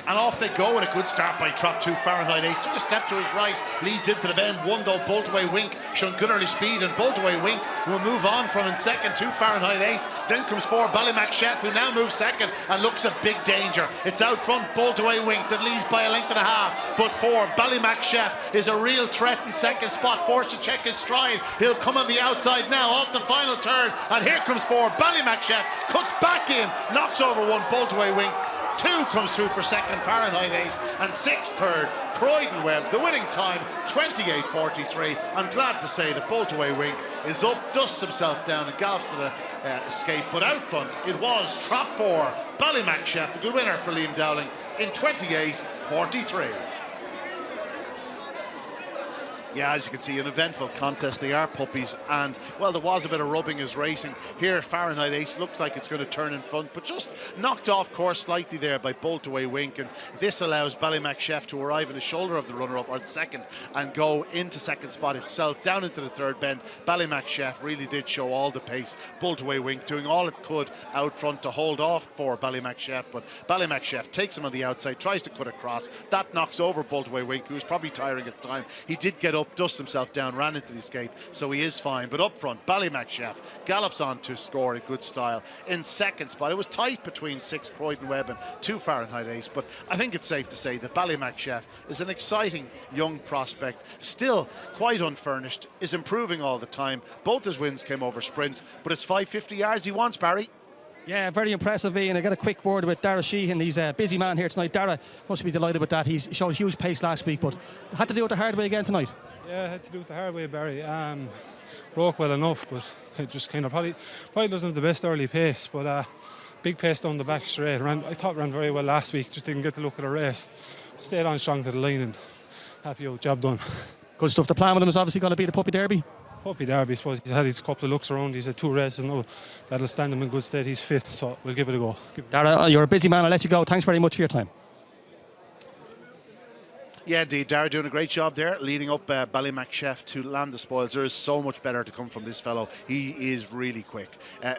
And off they go, and a good start by trap 2, Fahrenheit Ace. Took a step to his right, leads into the bend. 1 though, Bolt Away Wink, shown good early speed, and Bolt Away Wink will move on from in second, 2 Fahrenheit Ace. Then comes 4, Ballymac Chef, who now moves second and looks a big danger. It's out front, Bolt Away Wink, that leads by a length and a half. But 4, Ballymac Chef is a real threat in second spot, forced to check his stride. He'll come on the outside now, off the final turn. And here comes 4, Ballymac Chef, cuts back in, knocks over 1, Bolt Away Wink. 2 comes through for second, Fahrenheit Ace, and 6th, third, Croydon Webb. The winning time, 28.43. I'm glad to say that Bolt Away Wink is up, dusts himself down, and gallops to the escape. But out front, it was trap 4, Ballymac Chef, a good winner for Liam Dowling in 28.43. Yeah, as you can see, an eventful contest. They are puppies, and well, there was a bit of rubbing as racing. Here, Fahrenheit Ace looks like it's going to turn in front, but just knocked off course slightly there by Bolt Away Wink, and this allows Ballymac Chef to arrive in the shoulder of the runner-up, or the second, and go into second spot itself, down into the third bend. Ballymac Chef really did show all the pace. Bolt Away Wink doing all it could out front to hold off for Ballymac Chef, but Ballymac Chef takes him on the outside, tries to cut across. That knocks over Bolt Away Wink, who was probably tiring at the time. He did get up, dusts himself down, ran into the escape, so he is fine. But up front, Ballymac Chef gallops on to score in good style in second spot. It was tight between 6 Croydon Webb and 2 Fahrenheit Ace, but I think it's safe to say that Ballymac Chef is an exciting young prospect, still quite unfurnished, is improving all the time. Both his wins came over sprints, but it's 550 yards he wants, Barry. Yeah, very impressive, Ian. I got a quick word with Dara Sheehan. He's a busy man here tonight. Dara must be delighted with that. He showed huge pace last week, but had to do it the hard way again tonight. Yeah, I had to do it the hard way, Barry. Broke well enough, but just kind of probably doesn't have the best early pace, but big pace down the back straight. I thought ran very well last week, just didn't get the look of the race. Stayed on strong to the line, and happy old job done. Good stuff. The plan with him is obviously going to be the Puppy Derby. Puppy Derby, I suppose. He's had his couple of looks around. He's had 2 races now. That'll stand him in good stead. He's fit, so we'll give it a go. Dara, you're a busy man. I'll let you go. Thanks very much for your time. Yeah, indeed, Dara doing a great job there, leading up Ballymac Chef to land the spoils. There is so much better to come from this fellow. He is really quick.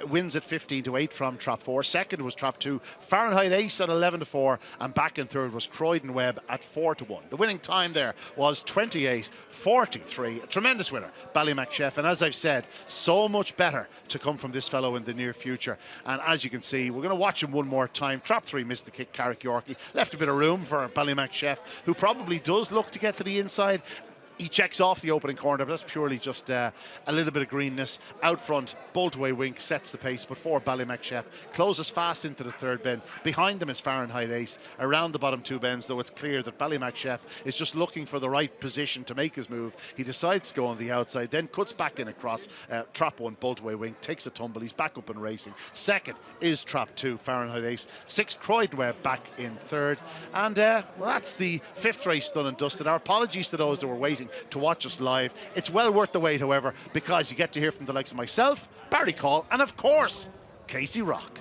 Wins at 15-8 from trap 4. Second was trap 2, Fahrenheit Ace at 11-4, and back in third was Croydon Webb at 4-1. The winning time there was 28.43. A tremendous winner, Ballymac Chef. And as I've said, so much better to come from this fellow in the near future. And as you can see, we're going to watch him one more time. Trap 3 missed the kick, Carrick Yorkie. Left a bit of room for Ballymac Chef, who probably does look to get to the inside. He checks off the opening corner, but that's purely just a little bit of greenness. Out front, Bolt Away Wink sets the pace, but for Ballymac Chef, closes fast into the third bend. Behind them is Fahrenheit Ace. Around the bottom 2 bends, though, it's clear that Ballymac Chef is just looking for the right position to make his move. He decides to go on the outside, then cuts back in across. Trap 1, Bolt Away Wink, takes a tumble. He's back up and racing. Second is Trap 2, Fahrenheit Ace. 6, Croydon Webb back in third. And well, that's the 5th race done and dusted. Our apologies to those that were waiting to watch us live. It's well worth the wait, however, because you get to hear from the likes of myself, Barry Caul, and of course, Kaci Rock.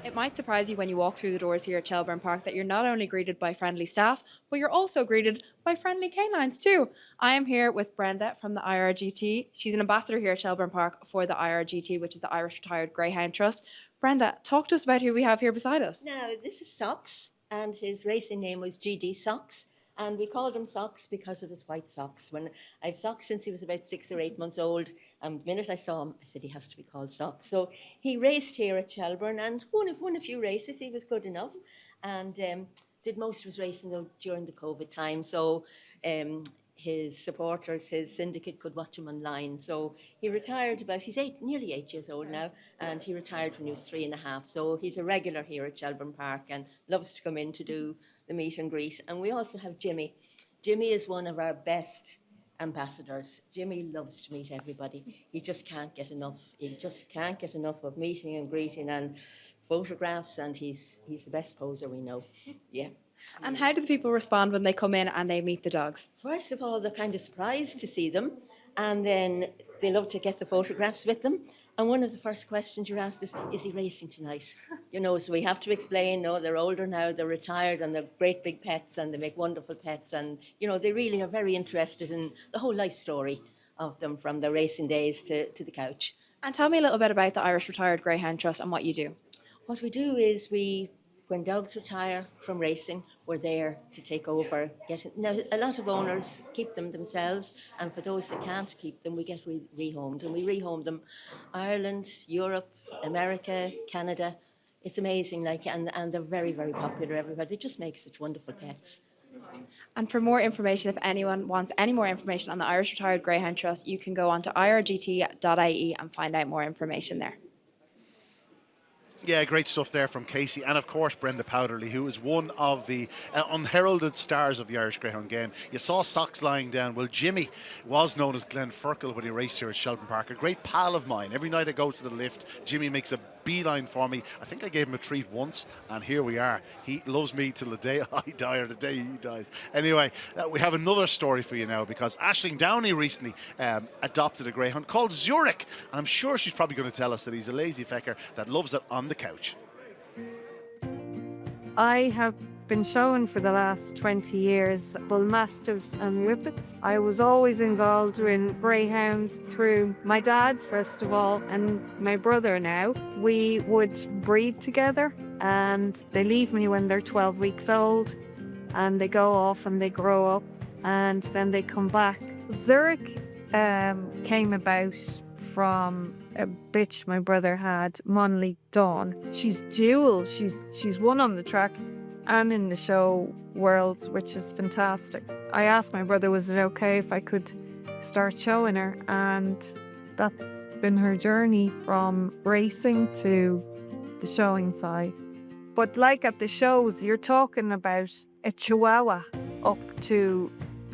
It might surprise you when you walk through the doors here at Shelbourne Park that you're not only greeted by friendly staff, but you're also greeted by friendly canines too. I am here with Brenda from the IRGT. She's an ambassador here at Shelbourne Park for the IRGT, which is the Irish Retired Greyhound Trust. Brenda, talk to us about who we have here beside us. Now, this is Socks, and his racing name was GD Socks. And we called him Socks because of his white socks. When I've Socks since he was about 6 or 8 months old, and the minute I saw him, I said he has to be called Socks. So he raced here at Shelbourne and won a few races. He was good enough, and did most of his racing though during the COVID time. So his supporters, his syndicate could watch him online. So he retired he's nearly 8 years old now, and he retired when he was 3.5. So he's a regular here at Shelbourne Park and loves to come in to do the meet and greet. And we also have Jimmy. Jimmy is one of our best ambassadors. Jimmy loves to meet everybody. He just can't get enough. He just can't get enough of meeting and greeting and photographs, and he's the best poser we know. Yeah. And how do the people respond when they come in and they meet the dogs? First of all, they're kind of surprised to see them, and then they love to get the photographs with them. And one of the first questions you're asked is he racing tonight? So we have to explain, no, they're older now, they're retired, and they're great big pets, and they make wonderful pets. And, they really are very interested in the whole life story of them, from their racing days to the couch. And tell me a little bit about the Irish Retired Greyhound Trust and what you do. What we do is when dogs retire from racing, we're there to take over. Now, a lot of owners keep them themselves, and for those that can't keep them, we get rehomed. And we rehome them Ireland, Europe, America, Canada. It's amazing, and they're very, very popular everywhere. They just make such wonderful pets. And for more information, if anyone wants any more information on the Irish Retired Greyhound Trust, you can go on to irgt.ie and find out more information there. Yeah, great stuff there from Kaci, and of course Brenda Powderly, who is one of the unheralded stars of the Irish Greyhound game. You saw Socks lying down. Well, Jimmy was known as Glenn Firkle when he raced here at Shelbourne Park. A great pal of mine. Every night I go to the lift, Jimmy makes a beeline for me. I think I gave him a treat once, and here we are. He loves me till the day I die or the day he dies. Anyway, we have another story for you now, because Aisling Downey recently adopted a greyhound called Zurich, and I'm sure she's probably going to tell us that he's a lazy fecker that loves it on the couch. I have been showing for the last 20 years bull mastiffs and whippets. I was always involved in greyhounds through my dad, first of all, and my brother now. We would breed together, and they leave me when they're 12 weeks old, and they go off and they grow up, and then they come back. Zurich came about from a bitch my brother had, Monley Dawn. She's dual. She's won on the track and in the show world, which is fantastic. I asked my brother, was it okay if I could start showing her? And that's been her journey from racing to the showing side. But like at the shows, you're talking about a Chihuahua up to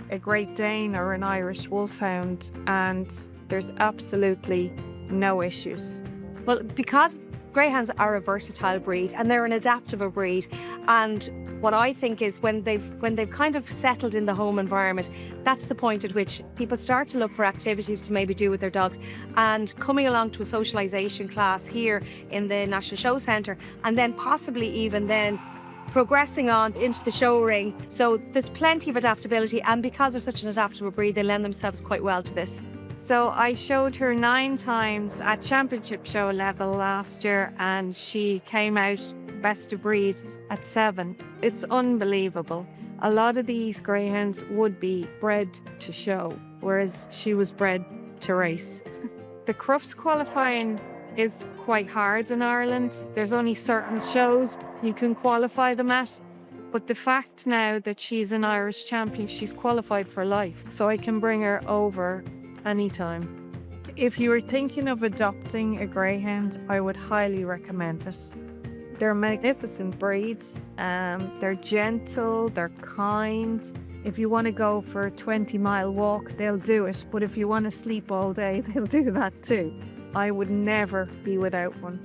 a Great Dane or an Irish Wolfhound, and there's absolutely no issues. Well, because greyhounds are a versatile breed and they're an adaptable breed, and what I think is when they've kind of settled in the home environment, that's the point at which people start to look for activities to maybe do with their dogs, and coming along to a socialisation class here in the National Show Centre, and then possibly even then progressing on into the show ring. So there's plenty of adaptability, and because they're such an adaptable breed, they lend themselves quite well to this. So I showed her 9 times at championship show level last year, and she came out best of breed at 7. It's unbelievable. A lot of these greyhounds would be bred to show, whereas she was bred to race. The Crufts qualifying is quite hard in Ireland. There's only certain shows you can qualify them at. But the fact now that she's an Irish champion, she's qualified for life. So I can bring her over anytime. If you were thinking of adopting a greyhound, I would highly recommend it. They're a magnificent breed. They're gentle, they're kind. If you want to go for a 20-mile walk, they'll do it. But if you want to sleep all day, they'll do that too. I would never be without one.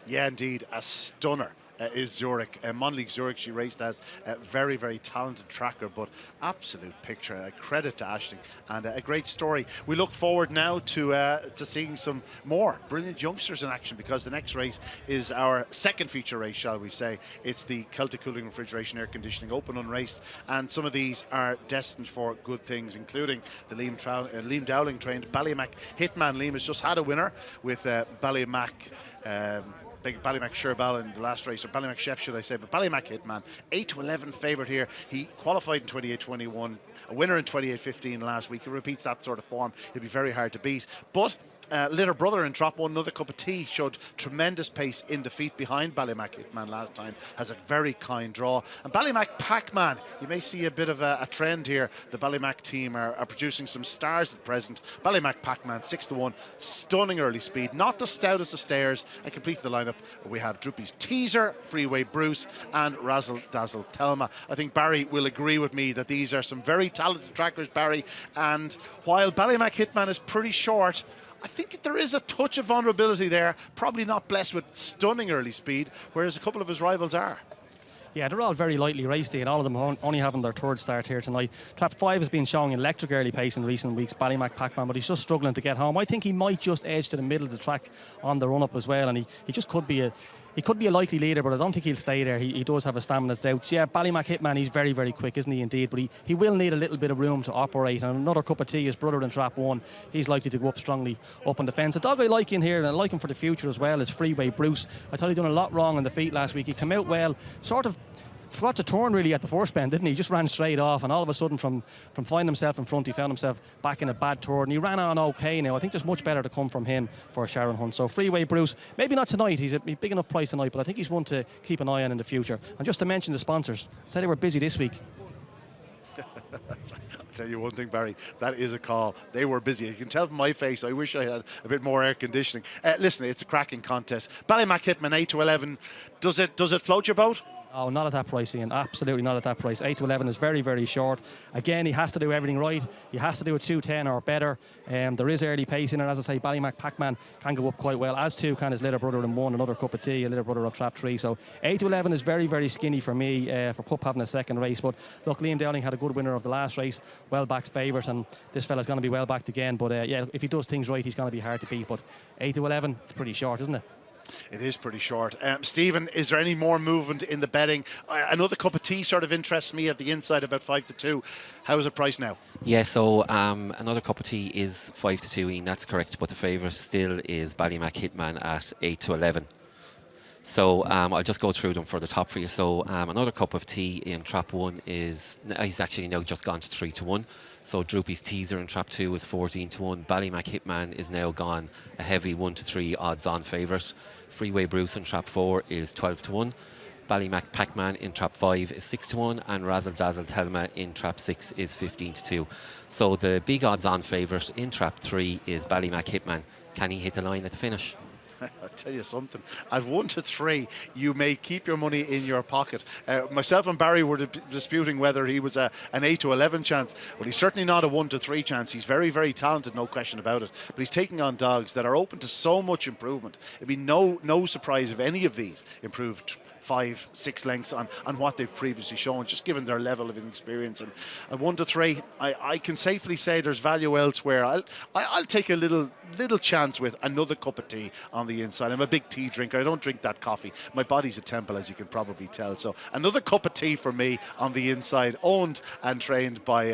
Yeah, indeed, a stunner. is Zurich. Monlieg Zurich, she raced as a very, very talented tracker, but absolute picture. A credit to Aisling and a great story. We look forward now to seeing some more brilliant youngsters in action, because the next race is our second feature race, shall we say. It's the Celtic Cooling Refrigeration Air Conditioning Open Unraced, and some of these are destined for good things, including the Liam Dowling trained Ballymac Hitman. Liam has just had a winner with Ballymac Ballymac Sherbal in the last race, or Ballymac Chef should I say, but Ballymac Hitman, 8-11 favourite here. He qualified in 28-21, a winner in 28-15 last week. He repeats that sort of form, he'll be very hard to beat. But Litter Brother in Trap 1, Another Cup of Tea, showed tremendous pace in defeat behind Ballymac Hitman last time, has a very kind draw. And Ballymac Pac-Man, you may see a bit of a trend here. The Ballymac team are producing some stars at present. Ballymac Pac-Man, 6-1, stunning early speed, not the stoutest of stairs, and completing the lineup we have Droopy's Teaser, Freeway Bruce, and Razzle Dazzle Thelma. I think Barry will agree with me that these are some very talented trackers, Barry, and while Ballymac Hitman is pretty short, I think there is a touch of vulnerability there, probably not blessed with stunning early speed, whereas a couple of his rivals are. Yeah, they're all very lightly raced, and all of them only having their third start here tonight. Trap 5 has been showing electric early pace in recent weeks, Ballymac Pac-Man, but he's just struggling to get home. I think he might just edge to the middle of the track on the run-up as well, and he just could be a likely leader, but I don't think he'll stay there. He does have a stamina's doubts. Yeah, Ballymac Hitman, he's very, very quick, isn't he, indeed? But he will need a little bit of room to operate. And Another Cup of Tea, his brother in Trap 1, he's likely to go up strongly up on the fence. A dog I like in here, and I like him for the future as well, is Freeway Bruce. I thought he'd done a lot wrong in the feet last week. He came out well, sort of forgot to turn really at the first bend, didn't he? He just ran straight off, and all of a sudden from finding himself in front, he found himself back in a bad turn, and he ran on okay now. I think there's much better to come from him for Sharon Hunt. So Freeway Bruce, maybe not tonight, he's a big enough price tonight, but I think he's one to keep an eye on in the future. And just to mention the sponsors, said they were busy this week. I'll tell you one thing, Barry, that is a call. They were busy. You can tell from my face, I wish I had a bit more air conditioning. Listen, it's a cracking contest. Ballymac Hitman, 8-11. Does it float your boat? Oh, not at that price, Ian. Absolutely not at that price. 8-11 is very, very short. Again, he has to do everything right. He has to do a 2:10 or better. There is early pace in it. As I say, Ballymac Pac-Man can go up quite well, as too can his little brother in 1, Another Cup of Tea, a little brother of Trap 3. So 8-11 is very, very skinny for me for Pup having a second race. But look, Liam Dowling had a good winner of the last race, well-backed favourite, and this fella's going to be well-backed again. But yeah, if he does things right, he's going to be hard to beat. But 8-11, it's pretty short, isn't it? It is pretty short. Stephen, is there any more movement in the betting? Another Cup of Tea sort of interests me at the inside, about 5-2. How is it priced now? Yeah, so Another Cup of Tea is 5-2, Ian, that's correct, but the favourite still is Ballymac Hitman at 8-11. So I'll just go through them for the top for you. So Another Cup of Tea in Trap 1 he's actually now just gone to 3-1. So Droopy's Teaser in Trap 2 is 14-1. Ballymac Hitman is now gone a heavy 1-3 odds-on favourite. Freeway Bruce in Trap 4 is 12-1. Ballymac Pac-Man in Trap 5 is 6-1, and Razzle Dazzle Thelma in Trap 6 is 15-2. So the big odds-on favourite in Trap 3 is Ballymac Hitman. Can he hit the line at the finish? I'll tell you something. At 1-3, you may keep your money in your pocket. Myself and Barry were disputing whether he was an 8-11 chance. Well, he's certainly not a 1-3 chance. He's very, very talented, no question about it. But he's taking on dogs that are open to so much improvement. It'd be no surprise if any of these improved 5-6 lengths on what they've previously shown, just given their level of inexperience. And at 1-3, I can safely say there's value elsewhere. I'll take a little chance with Another Cup of Tea on the inside. I'm a big tea drinker. I don't drink that coffee. My body's a temple, as you can probably tell. So Another Cup of Tea for me on the inside, owned and trained by,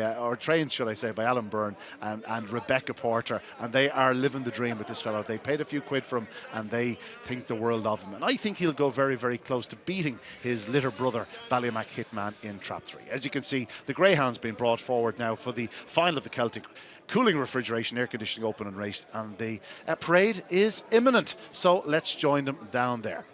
should I say, by Alan Byrne and Rebecca Porter. And they are living the dream with this fellow. They paid a few quid for him, and they think the world of him. And I think he'll go very, very close to beating his litter brother Ballymac Hitman in Trap 3. As you can see, the Greyhound's been brought forward now for the final of the Celtic Cooling Refrigeration Air Conditioning Open and Race, and the parade is imminent, so let's join them down there.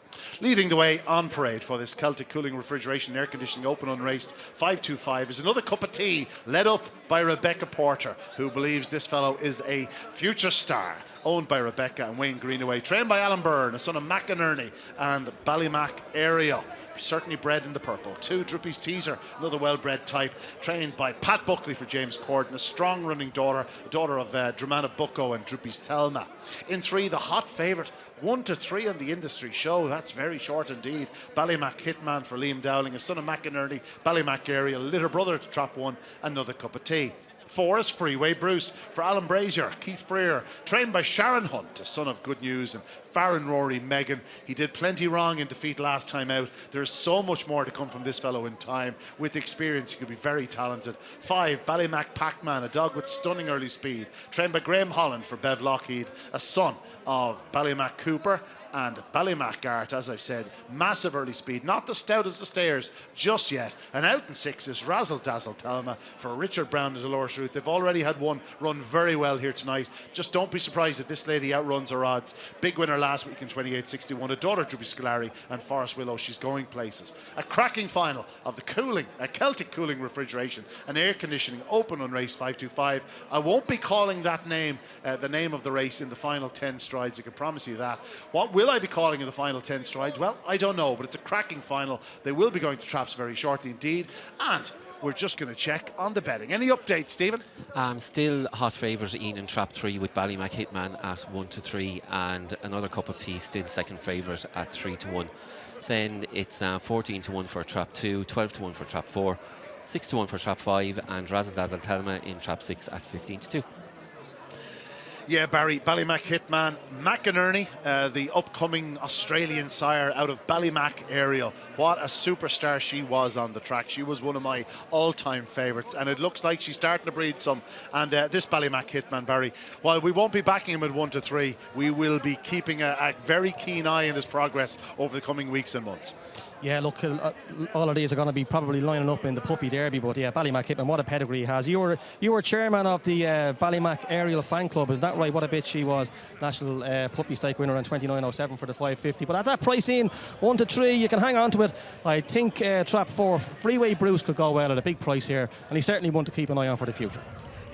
Leading the way on parade for this Celtic Cooling Refrigeration Air Conditioning Open Unraced 525 is Another Cup of Tea, led up by Rebecca Porter, who believes this fellow is a future star. Owned by Rebecca and Wayne Greenaway, trained by Alan Byrne, a son of McInerney and Ballymac Ariel. Certainly bred in the purple. 2, Droopy's Teaser, another well-bred type, trained by Pat Buckley for James Corden, a strong running daughter of Dramana Bucco and Droopy's Thelma. In 3, the hot favourite, 1-3 on the industry show. That's That's very short indeed. Ballymac Hitman for Liam Dowling, a son of McInerney, Ballymac area, little brother to Trap 1, another cup of tea. 4 is Freeway Bruce for Alan Brazier, Keith Freer, trained by Sharon Hunt, a son of Good News, and Farron Rory Megan. He did plenty wrong in defeat last time out. There's so much more to come from this fellow in time. With experience, he could be very talented. 5, Ballymac Pac-Man, a dog with stunning early speed, trained by Graham Holland for Bev Lockheed, a son of Ballymac Cooper and Ballymac Gart, as I've said, massive early speed, not the stout as the stairs just yet. And out in 6 is Razzle Dazzle Thelma for Richard Brown and Dolores Root. They've already had one run very well here tonight. Just don't be surprised if this lady outruns her odds. Big winner last week in 28.61, a daughter Druby Scolari and Forest Willow. She's going places. A cracking final of the cooling, a Celtic cooling refrigeration and air conditioning open on race 525. I won't be calling that name, the name of the race in the final 10 strides, I can promise you that. What will I be calling in the final 10 strides? Well, I don't know, but it's a cracking final. They will be going to traps very shortly indeed. And we're just going to check on the betting. Any updates, Stephen? Still hot favourite Ian in Trap 3 with Ballymac Hitman at 1-3, and another cup of tea still second favourite at 3-1. Then it's 14-1 for Trap 2, 12-1 for Trap 4, 6-1 for Trap 5, and Razzle Dazzle Thelma in Trap 6 at 15-2. Yeah, Barry, Ballymac Hitman, McInerney, the upcoming Australian sire out of Ballymac area. What a superstar she was on the track. She was one of my all-time favourites, and it looks like she's starting to breed some. And this Ballymac Hitman, Barry, while we won't be backing him at 1-3, we will be keeping a very keen eye on his progress over the coming weeks and months. Yeah, look, all of these are going to be probably lining up in the Puppy Derby, but yeah, Ballymac Hitman, what a pedigree he has. You were chairman of the Ballymac Aerial Fan Club, is that right? What a bitch she was. National Puppy Stake winner in 29.07 for the 550. But at that price in, 1-3, you can hang on to it. I think Trap 4, Freeway Bruce could go well at a big price here, and he's certainly one to keep an eye on for the future.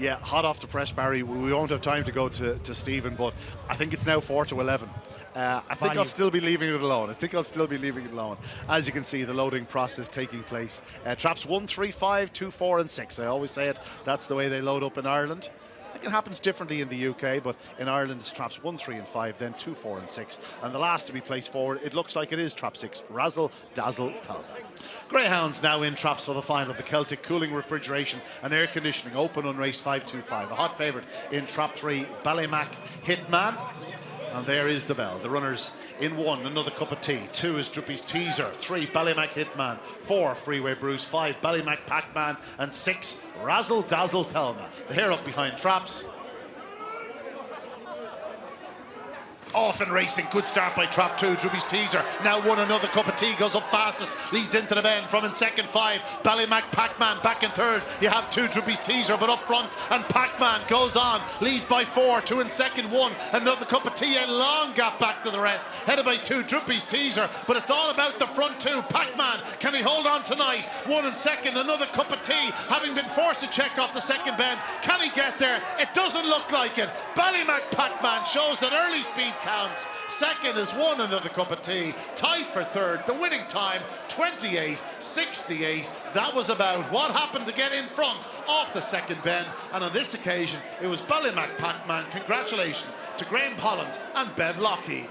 Yeah, hot off the press, Barry. We won't have time to go to Stephen, but I think it's now 4-11. I think I'll still be leaving it alone. As you can see, the loading process taking place. Traps 1, 3, 5, 2, 4 and 6. I always say it. That's the way they load up in Ireland. I think it happens differently in the UK, but in Ireland it's traps 1, 3 and 5, then 2, 4 and 6. And the last to be placed forward, it looks like it is trap 6, Razzle Dazzle Thelma. Greyhounds now in traps for the final of the Celtic cooling refrigeration and air conditioning open on race 525. A hot favourite in trap 3, Ballymac Hitman. And there is the bell. The runners in 1, another cup of tea. 2 is Drippy's Teaser. 3, Ballymac Hitman. 4, Freeway Bruce. 5, Ballymac Pac-Man. And 6, Razzle Dazzle Thelma. The hair up behind traps. Off and racing, good start by Trap 2, Drippy's Teaser. Now 1, another cup of tea, goes up fastest, leads into the bend. From in second, 5, Ballymac Pac-Man. Back in third, you have 2, Drippy's Teaser, but up front, and Pac-Man goes on, leads by 4, 2 in second, 1, another cup of tea, a long gap back to the rest. Headed by 2, Drippy's Teaser, but it's all about the front 2. Pac-Man, can he hold on tonight? 1 in second, another cup of tea, having been forced to check off the second bend. Can he get there? It doesn't look like it. Ballymac Pac-Man shows that early speed counts. Second is 1, another cup of tea. Tied for third. The winning time 28.68. That was about what happened to get in front off the second bend. And on this occasion, it was Ballymac Pac-Man. Congratulations to Graham Holland and Bev Lockheed.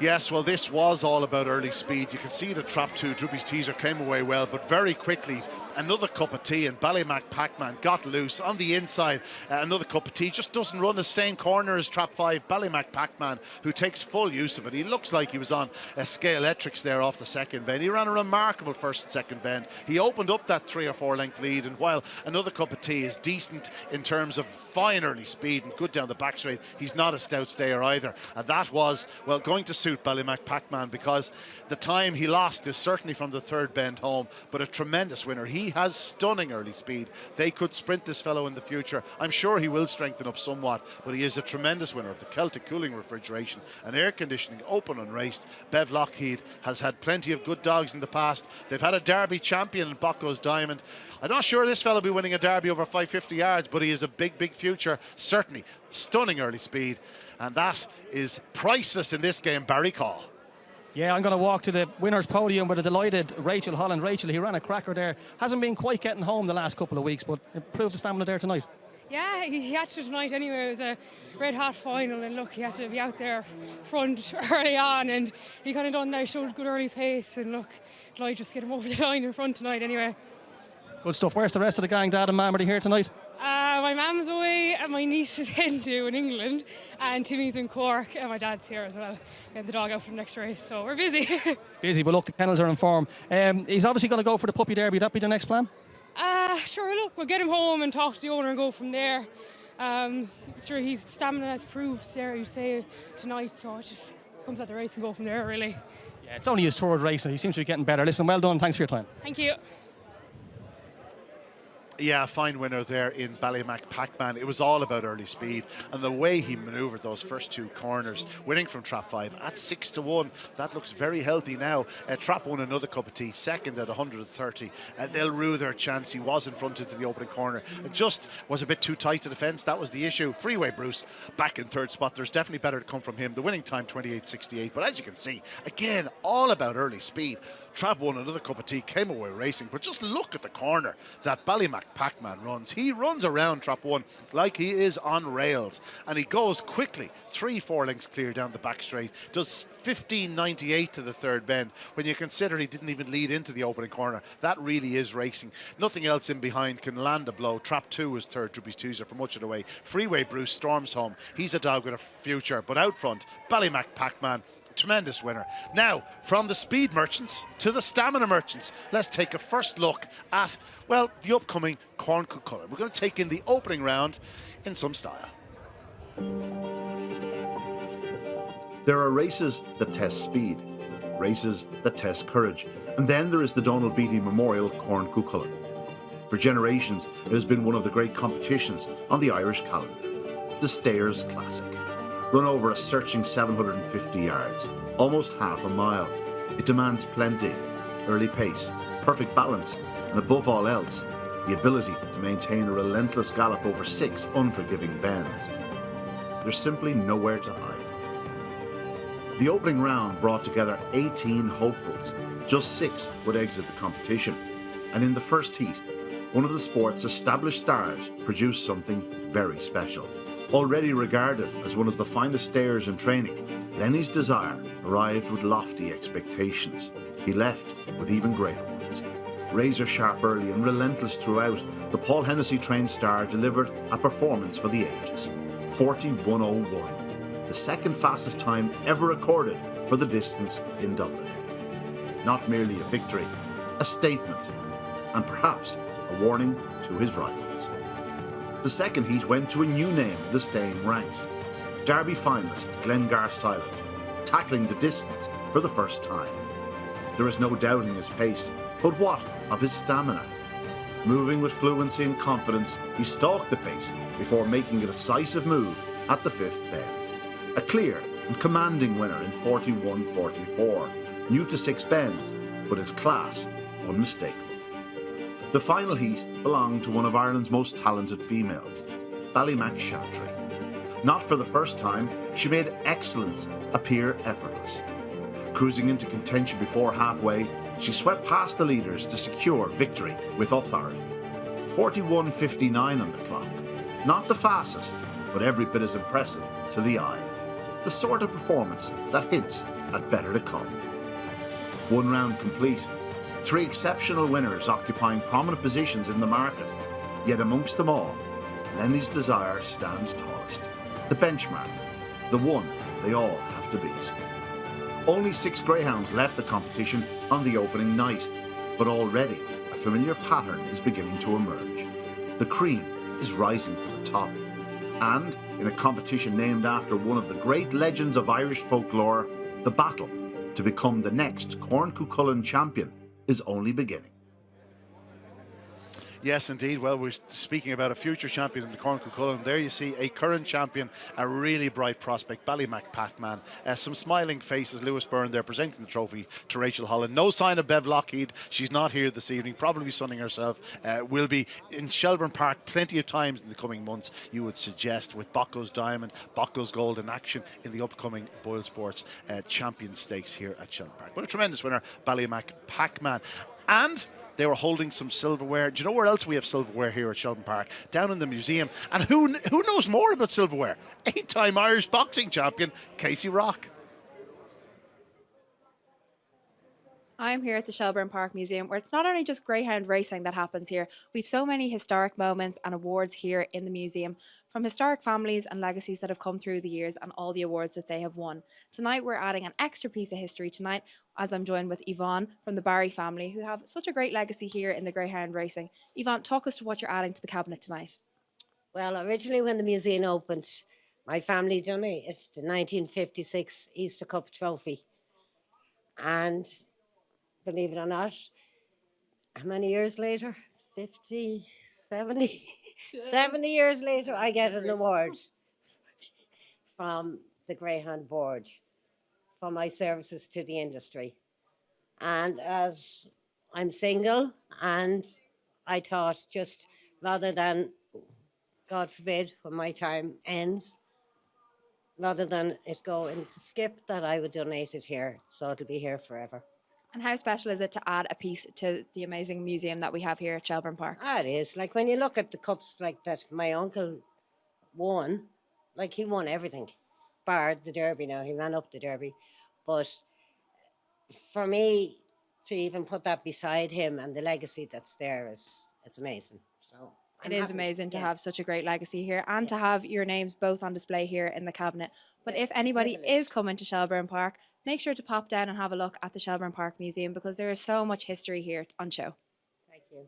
Yes, well, this was all about early speed. You can see that Trap 2, Drippy's Teaser, came away well, but very quickly, another cup of tea, and Ballymac Pac-Man got loose on the inside. Another cup of tea, just doesn't run the same corner as Trap 5, Ballymac Pac-Man, who takes full use of it. He looks like he was on scale electrics there off the second bend. He ran a remarkable first and second bend. He opened up that 3 or 4 length lead, and while another cup of tea is decent in terms of fine early speed and good down the back straight, he's not a stout stayer either. And that was, well, going to suit Ballymac Pac-Man, because the time he lost is certainly from the third bend home, but a tremendous winner. He has stunning early speed. They could sprint this fellow in the future. I'm sure he will strengthen up somewhat, but he is a tremendous winner of the Celtic cooling refrigeration and air conditioning open unraced. Bev Lockheed has had plenty of good dogs in the past. They've had a Derby champion in Bocco's Diamond. I'm not sure this fellow will be winning a Derby over 550 yards, but he is a big future. Certainly stunning early speed, and that is priceless in this game. Barry Caul. Yeah, I'm going to walk to the winner's podium with a delighted Rachel Holland. Rachel, he ran a cracker there. Hasn't been quite getting home the last couple of weeks, but improved the stamina there tonight. Yeah, he had to tonight anyway. It was a red hot final, and look, he had to be out there front early on, and he kind of done that. He showed good early pace, and look, I'd just get him over the line in front tonight anyway. Good stuff. Where's the rest of the gang, Dad and Mam? Are they here tonight? My mum's away, and my niece is in England, and Timmy's in Cork, and my dad's here as well, getting the dog out for the next race, so we're busy. Busy, but look, the kennels are in form. He's obviously going to go for the puppy derby. That be the next plan? Sure, look, we'll get him home and talk to the owner and go from there. Sure, his stamina has proved there, you say, tonight, so it just comes at the race and go from there, really. Yeah, it's only his third race, and he seems to be getting better. Listen, well done. Thanks for your time. Thank you. Yeah, fine winner there in Ballymac Pac-Man. It was all about early speed and the way he manoeuvred those first two corners, winning from trap 5 at 6-1. That looks very healthy now. Trap won another cup of tea, second at 130. They'll rue their chance. He was in front into the opening corner. It just was a bit too tight to the fence. That was the issue. Freeway Bruce back in third spot. There's definitely better to come from him. The winning time 28.68. But as you can see, again, all about early speed. Trap won another cup of tea, came away racing. But just look at the corner that Ballymac Pac-Man runs. He runs around trap 1 like he is on rails, and he goes quickly 3-4 lengths clear down the back straight, does 15.98 to the third bend. When you consider he didn't even lead into the opening corner, that really is racing. Nothing else in behind can land a blow. Trap 2 is third, Druppies Teaser for much of the way. Freeway Bruce storms home. He's a dog with a future, but out front, Ballymac Pac-Man, tremendous winner. Now, from the speed merchants to the stamina merchants, let's take a first look at, well, the upcoming Corn Cuchulainn. We're going to take in the opening round in some style. There are races that test speed, races that test courage, and then there is the Donal Beatty Memorial Corn Cuchulainn. For generations, it has been one of the great competitions on the Irish calendar, the Stayers Classic. Run over a searching 750 yards, almost half a mile. It demands plenty, early pace, perfect balance, and above all else, the ability to maintain a relentless gallop over 6 unforgiving bends. There's simply nowhere to hide. The opening round brought together 18 hopefuls. Just 6 would exit the competition. And in the first heat, one of the sport's established stars produced something very special. Already regarded as one of the finest stayers in training, Lenny's Desire arrived with lofty expectations. He left with even greater ones. Razor sharp early and relentless throughout, the Paul Hennessy trained star delivered a performance for the ages. 41.01, the second fastest time ever recorded for the distance in Dublin. Not merely a victory, a statement, and perhaps a warning to his rivals. The second heat went to a new name in the staying ranks. Derby finalist Glengar Silent, tackling the distance for the first time. There is no doubting his pace, but what of his stamina? Moving with fluency and confidence, he stalked the pace before making a decisive move at the 5th bend. A clear and commanding winner in 41.44, new to 6 bends, but his class unmistakable. The final heat belonged to one of Ireland's most talented females, Ballymac Shantry. Not for the first time, she made excellence appear effortless. Cruising into contention before halfway, she swept past the leaders to secure victory with authority. 41.59 on the clock. Not the fastest, but every bit as impressive to the eye. The sort of performance that hints at better to come. One round complete. 3 exceptional winners occupying prominent positions in the market. Yet amongst them all, Lenny's Desire stands tallest. The benchmark, the one they all have to beat. Only 6 greyhounds left the competition on the opening night, but already a familiar pattern is beginning to emerge. The cream is rising to the top, and in a competition named after one of the great legends of Irish folklore, the battle to become the next Corn Cuchulainn champion is only beginning. Yes, indeed. Well, we're speaking about a future champion in the Corn Cuchulainn. There you see a current champion, a really bright prospect, Ballymac Pac-Man. Some smiling faces, Lewis Byrne there presenting the trophy to Rachel Holland. No sign of Bev Lockheed. She's not here this evening, probably sunning herself. Will be in Shelbourne Park plenty of times in the coming months, you would suggest, with Bocco's Diamond, Bocco's Gold in action in the upcoming Boyle Sports Champion Stakes here at Shelbourne Park. But a tremendous winner, Ballymac Pac-Man. And they were holding some silverware. Do you know where else we have silverware here at Shelbourne Park? Down in the museum. And who knows more about silverware? 8-time Irish boxing champion, Kaci Rock. I'm here at the Shelbourne Park Museum, where it's not only just greyhound racing that happens here. We've so many historic moments and awards here in the museum, from historic families and legacies that have come through the years and all the awards that they have won. Tonight we're adding an extra piece of history tonight, as I'm joined with Yvonne from the Barry family, who have such a great legacy here in the greyhound racing. Yvonne, talk us to what you're adding to the cabinet tonight. Well, originally when the museum opened, my family done it. It's the 1956 Easter Cup trophy. And believe it or not, how many years later? 50, 70? 70 years later, I get an award from the Greyhound Board for my services to the industry. And as I'm single, and I thought, just rather than, God forbid, when my time ends, rather than it go into skip, that I would donate it here, so it'll be here forever. And how special is it to add a piece to the amazing museum that we have here at Shelbourne Park? It is. Like when you look at the cups like that my uncle won, like he won everything, bar the Derby now. He ran up the Derby. But for me to even put that beside him and the legacy that's there it's amazing. So It is amazing to have such a great legacy here and to have your names both on display here in the cabinet. But if anybody is coming to Shelbourne Park, make sure to pop down and have a look at the Shelbourne Park Museum, because there is so much history here on show. Thank you.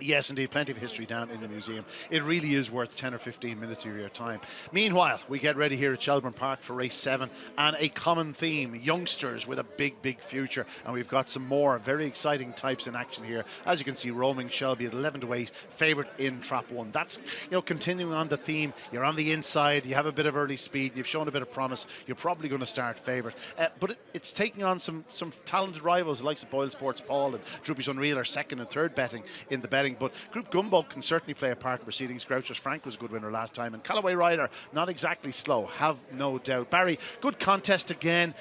Yes, indeed, plenty of history down in the museum. It really is worth 10 or 15 minutes of your time. Meanwhile, we get ready here at Shelbourne Park for race 7, and a common theme, youngsters with a big, big future. And we've got some more very exciting types in action here. As you can see, Roaming Shelby at 11-8, favourite in Trap 1. That's, continuing on the theme. You're on the inside, you have a bit of early speed, you've shown a bit of promise, you're probably going to start favourite. But it's taking on some talented rivals, the likes of Boyle Sports Paul and Droopy's Unreal are second and third betting in the betting. But Group Gunboat can certainly play a part in proceedings. Grouchers Frank was a good winner last time, and Callaway Rider, not exactly slow, have no doubt. Barry, good contest again.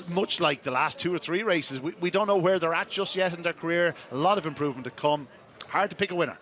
Much like the last 2 or 3 races, we don't know where they're at just yet in their career. A lot of improvement to come. Hard to pick a winner.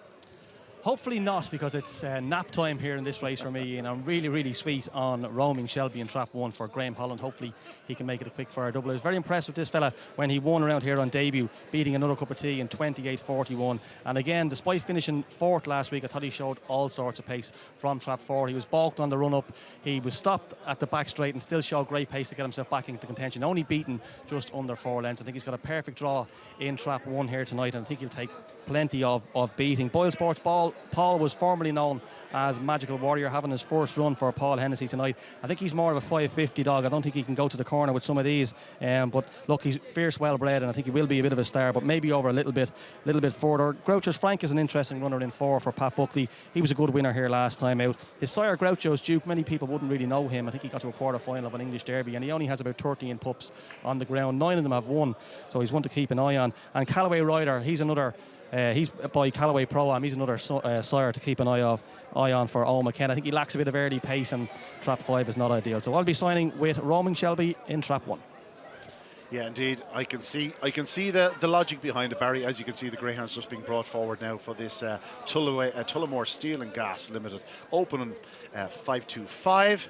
Hopefully not, because it's nap time here in this race for me, and I'm really, really sweet on Roaming Shelby in Trap 1 for Graham Holland. Hopefully he can make it a quick fire double. I was very impressed with this fella when he won around here on debut, beating Another Cup of Tea in 28.41. And again, despite finishing 4th last week, I thought he showed all sorts of pace from Trap 4. He was balked on the run-up. He was stopped at the back straight and still showed great pace to get himself back into contention. Only beaten just under 4 lengths. I think he's got a perfect draw in Trap 1 here tonight, and I think he'll take plenty of beating. Boyle Sports Paul was formerly known as Magical Warrior, having his first run for Paul Hennessy tonight. I think he's more of a 550 dog. I don't think he can go to the corner with some of these, but look, he's fierce, well bred, and I think he will be a bit of a star, but maybe over a little bit further. Grouchers Frank is an interesting runner in 4 for Pat Buckley. He was a good winner here last time out. His sire Groucho's Duke, many people wouldn't really know him. I think he got to a quarter final of an English Derby, and he only has about 13 pups on the ground. 9 of them have won, so he's one to keep an eye on. And Callaway Rider, he's another. He's by Callaway Pro-Am. He's another sire to keep an eye on for Owen McKenna. I think he lacks a bit of early pace, and Trap 5 is not ideal. So I'll be signing with Roaming Shelby in Trap 1. Yeah, indeed. I can see the logic behind it, Barry. As you can see, the Greyhounds just being brought forward now for this Tullamore Steel and Gas Limited Open 525.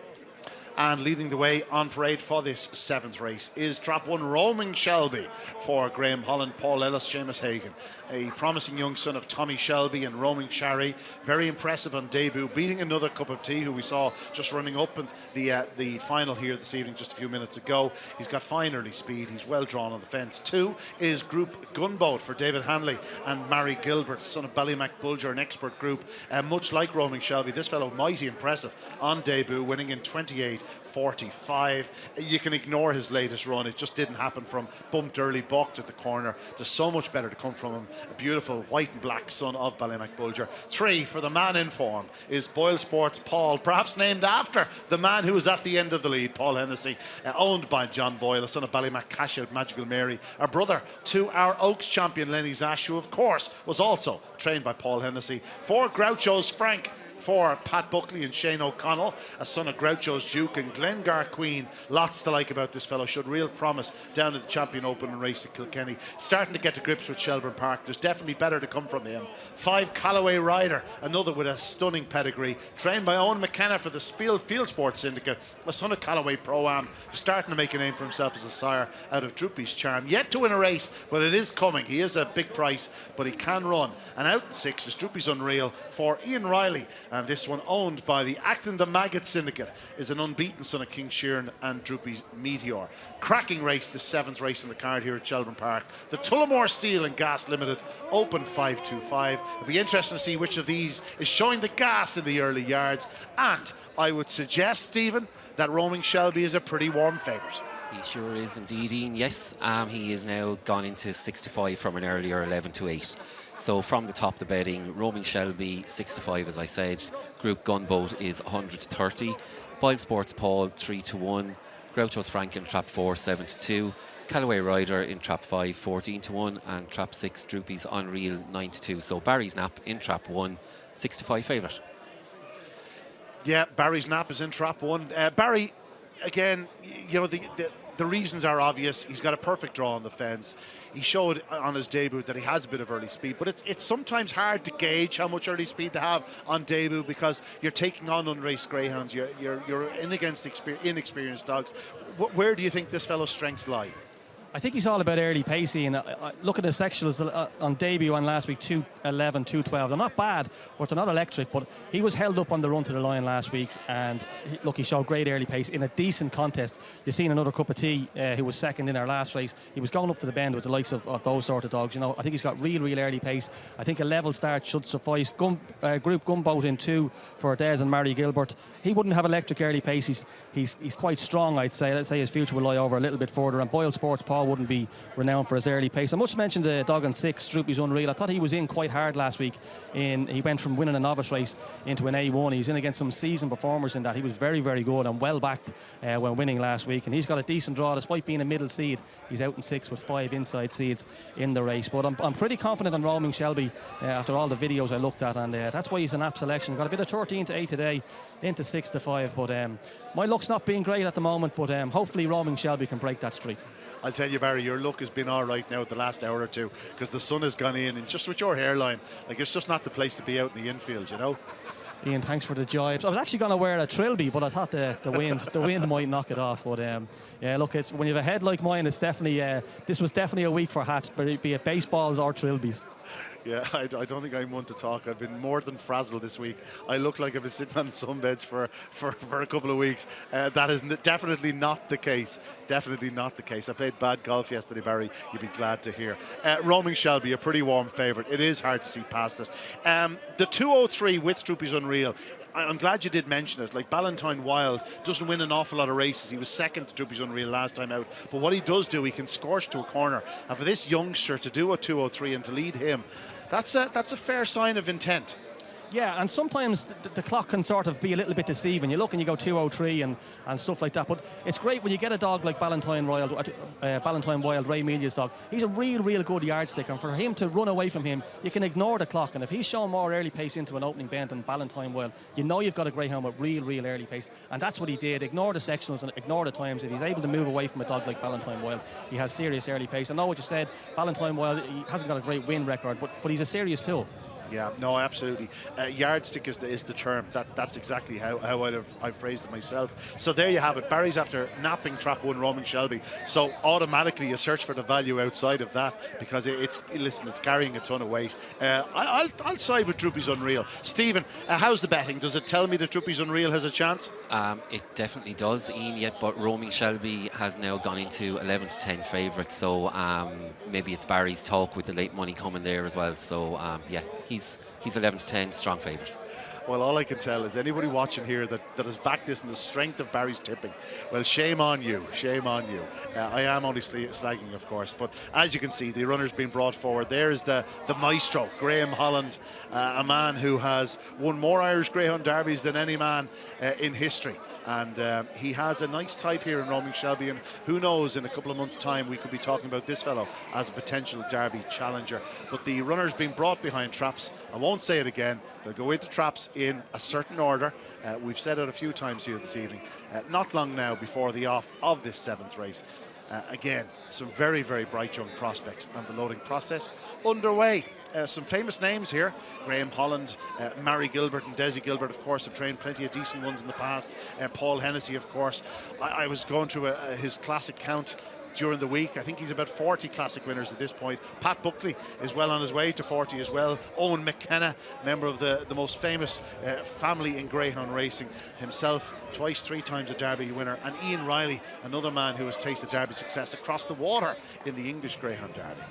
And leading the way on parade for this 7th race is Trap 1 Roaming Shelby for Graham Holland, Paul Ellis, Seamus Hagan. A promising young son of Tommy Shelby and Roaming Sherry. Very impressive on debut, beating Another Cup of Tea, who we saw just running up in the final here this evening just a few minutes ago. He's got fine early speed. He's well drawn on the fence. 2 is Group Gunboat for David Hanley and Mary Gilbert, son of Ballymac Bulger, an expert group. Much like Roaming Shelby, this fellow mighty impressive on debut, winning in 28.45. You can ignore his latest run. It just didn't happen from bumped early, balked at the corner. There's so much better to come from him. A beautiful white and black son of Ballymac Bulger. 3 for the man in form is Boyle Sports Paul, perhaps named after the man who was at the end of the lead, Paul Hennessy, owned by John Boyle, a son of Ballymac Cash Out Magical Mary, a brother to our Oaks champion Lenny Zash, who of course was also trained by Paul Hennessy. 4 Groucho's Frank, for Pat Buckley and Shane O'Connell, a son of Groucho's Duke and Glengar Queen. Lots to like about this fellow. Showed real promise down at the Champion Open race at Kilkenny. Starting to get to grips with Shelbourne Park. There's definitely better to come from him. 5 Callaway Rider, another with a stunning pedigree. Trained by Owen McKenna for the Field Sports Syndicate. A son of Callaway Pro-Am. Starting to make a name for himself as a sire out of Droopy's Charm. Yet to win a race, but it is coming. He is a big price, but he can run. And out in 6 is Droopy's Unreal for Ian Riley. And this one, owned by the Acton the Maggot Syndicate, is an unbeaten son of King Sheeran and Droopy's Meteor. Cracking race, the 7th race in the card here at Shelbourne Park. The Tullamore Steel and Gas Limited, open 525. It'll be interesting to see which of these is showing the gas in the early yards. And I would suggest, Stephen, that Roaming Shelby is a pretty warm favourite. He sure is indeed, Ian. Yes, he is now gone into 65 from an earlier 11 to 8. So from the top, the betting, Roaming Shelby 65, as I said. Group Gunboat is 130. Boyle Sports Paul 3 to 1. Groucho's Frank in trap 4 7 to 2. Callaway Rider in trap 5 14 to 1, and trap 6 Droopy's Unreal 9 to 2. So Barry's Nap in trap 1, 65 favourite. Yeah, Barry's Nap is in trap 1. Barry, again, you know, the reasons are obvious. He's got a perfect draw on the fence. He showed on his debut that he has a bit of early speed, but it's sometimes hard to gauge how much early speed to have on debut because you're taking on unraced greyhounds. You're in against inexperienced dogs. Where do you think this fellow's strengths lie? I think he's all about early pacey, and look at his sectionals on debut on last week, 2:11, 2:12. They're not bad, but they're not electric. But he was held up on the run to the line last week, and he showed great early pace in a decent contest. You've seen another Cup of Tea who was second in our last race. He was going up to the bend with the likes of those sort of dogs. You know, I think he's got real early pace. I think a level start should suffice. Group Gunboat in 2 for Des and Mary Gilbert. He wouldn't have electric early pace. He's quite strong, I'd say. Let's say his future will lie over a little bit further. And Boyle Sports Paul wouldn't be renowned for his early pace. I much mentioned the dog on 6, Droopy's Unreal. I thought he was in quite hard last week. He went from winning a novice race into an A1. He was in against some seasoned performers in that. He was very good and well backed when winning last week. And he's got a decent draw despite being a middle seed. He's out in 6 with 5 inside seeds in the race. But I'm pretty confident on Roaming Shelby after all the videos I looked at, and that's why he's an app selection. Got a bit of 13 to 8 today, into 6 to 5. But my luck's not being great at the moment, but hopefully Roaming Shelby can break that streak. I'll tell you, Barry, your luck has been all right now the last hour or two because the sun has gone in, and just with your hairline, like, it's just not the place to be out in the infield, you know. Ian, thanks for the jibes. I was actually going to wear a trilby, but I thought the wind might knock it off. But yeah, look, it's when you have a head like mine, it's definitely this was definitely a week for hats, be it baseballs or trilbies. Yeah, I don't think I'm one to talk. I've been more than frazzled this week. I look like I've been sitting on sunbeds for a couple of weeks. That is definitely not the case. Definitely not the case. I played bad golf yesterday, Barry. You'd be glad to hear. Roaming Shelby, a pretty warm favourite. It is hard to see past it. The 203 with Droopy's Unreal, I'm glad you did mention it. Like, Ballantyne Wild doesn't win an awful lot of races. He was second to Droopy's Unreal last time out. But what he does do, he can scorch to a corner. And for this youngster to do a 203 and to lead him, that's a fair sign of intent. Yeah, and sometimes the clock can sort of be a little bit deceiving. You look and you go 203 and stuff like that. But it's great when you get a dog like Ballantyne Wild, Ray Media's dog. He's a real good yardstick, and for him to run away from him, you can ignore the clock. And if he's showing more early pace into an opening bend than Ballantyne Wild, you know you've got a greyhound with real early pace. And that's what he did. Ignore the sectionals and ignore the times. If he's able to move away from a dog like Ballantyne Wild, he has serious early pace. I know what you said. Ballantyne Wild, he hasn't got a great win record, but he's a serious tool. Yeah, no, absolutely. Yardstick is the term. That's exactly how I've phrased it myself. So there you have it. Barry's after napping trap 1 Roaming Shelby. So automatically you search for the value outside of that because it's carrying a ton of weight. I'll side with Droopy's Unreal. Stephen, how's the betting? Does it tell me that Droopy's Unreal has a chance? It definitely does, Ian. Yet, but Roaming Shelby has now gone into 11 to 10 favourite. So maybe it's Barry's talk with the late money coming there as well. So yeah. He's 11 to 10, strong favourite. Well, all I can tell is anybody watching here that has backed this in the strength of Barry's tipping, well, shame on you, shame on you. I am only slagging, of course, but as you can see, the runner's been brought forward. There's the maestro, Graham Holland, a man who has won more Irish Greyhound derbies than any man in history. And he has a nice type here in Roaming Shelby, and who knows, in a couple of months' time we could be talking about this fellow as a potential derby challenger. But the runner's been brought behind traps. I won't say it again. They'll go into traps in a certain order. We've said it a few times here this evening. Not long now before the off of this 7th race. Again, some very, very bright young prospects, and the loading process underway. Some famous names here. Graham Holland, Mary Gilbert and Desi Gilbert, of course, have trained plenty of decent ones in the past. Paul Hennessy, of course. I was going through his classic count during the week. I think he's about 40 classic winners at this point. Pat Buckley is well on his way to 40 as well. Owen McKenna, member of the most famous family in greyhound racing, himself twice, 3 times a Derby winner. And Ian Riley, another man who has tasted Derby success across the water in the English Greyhound Derby.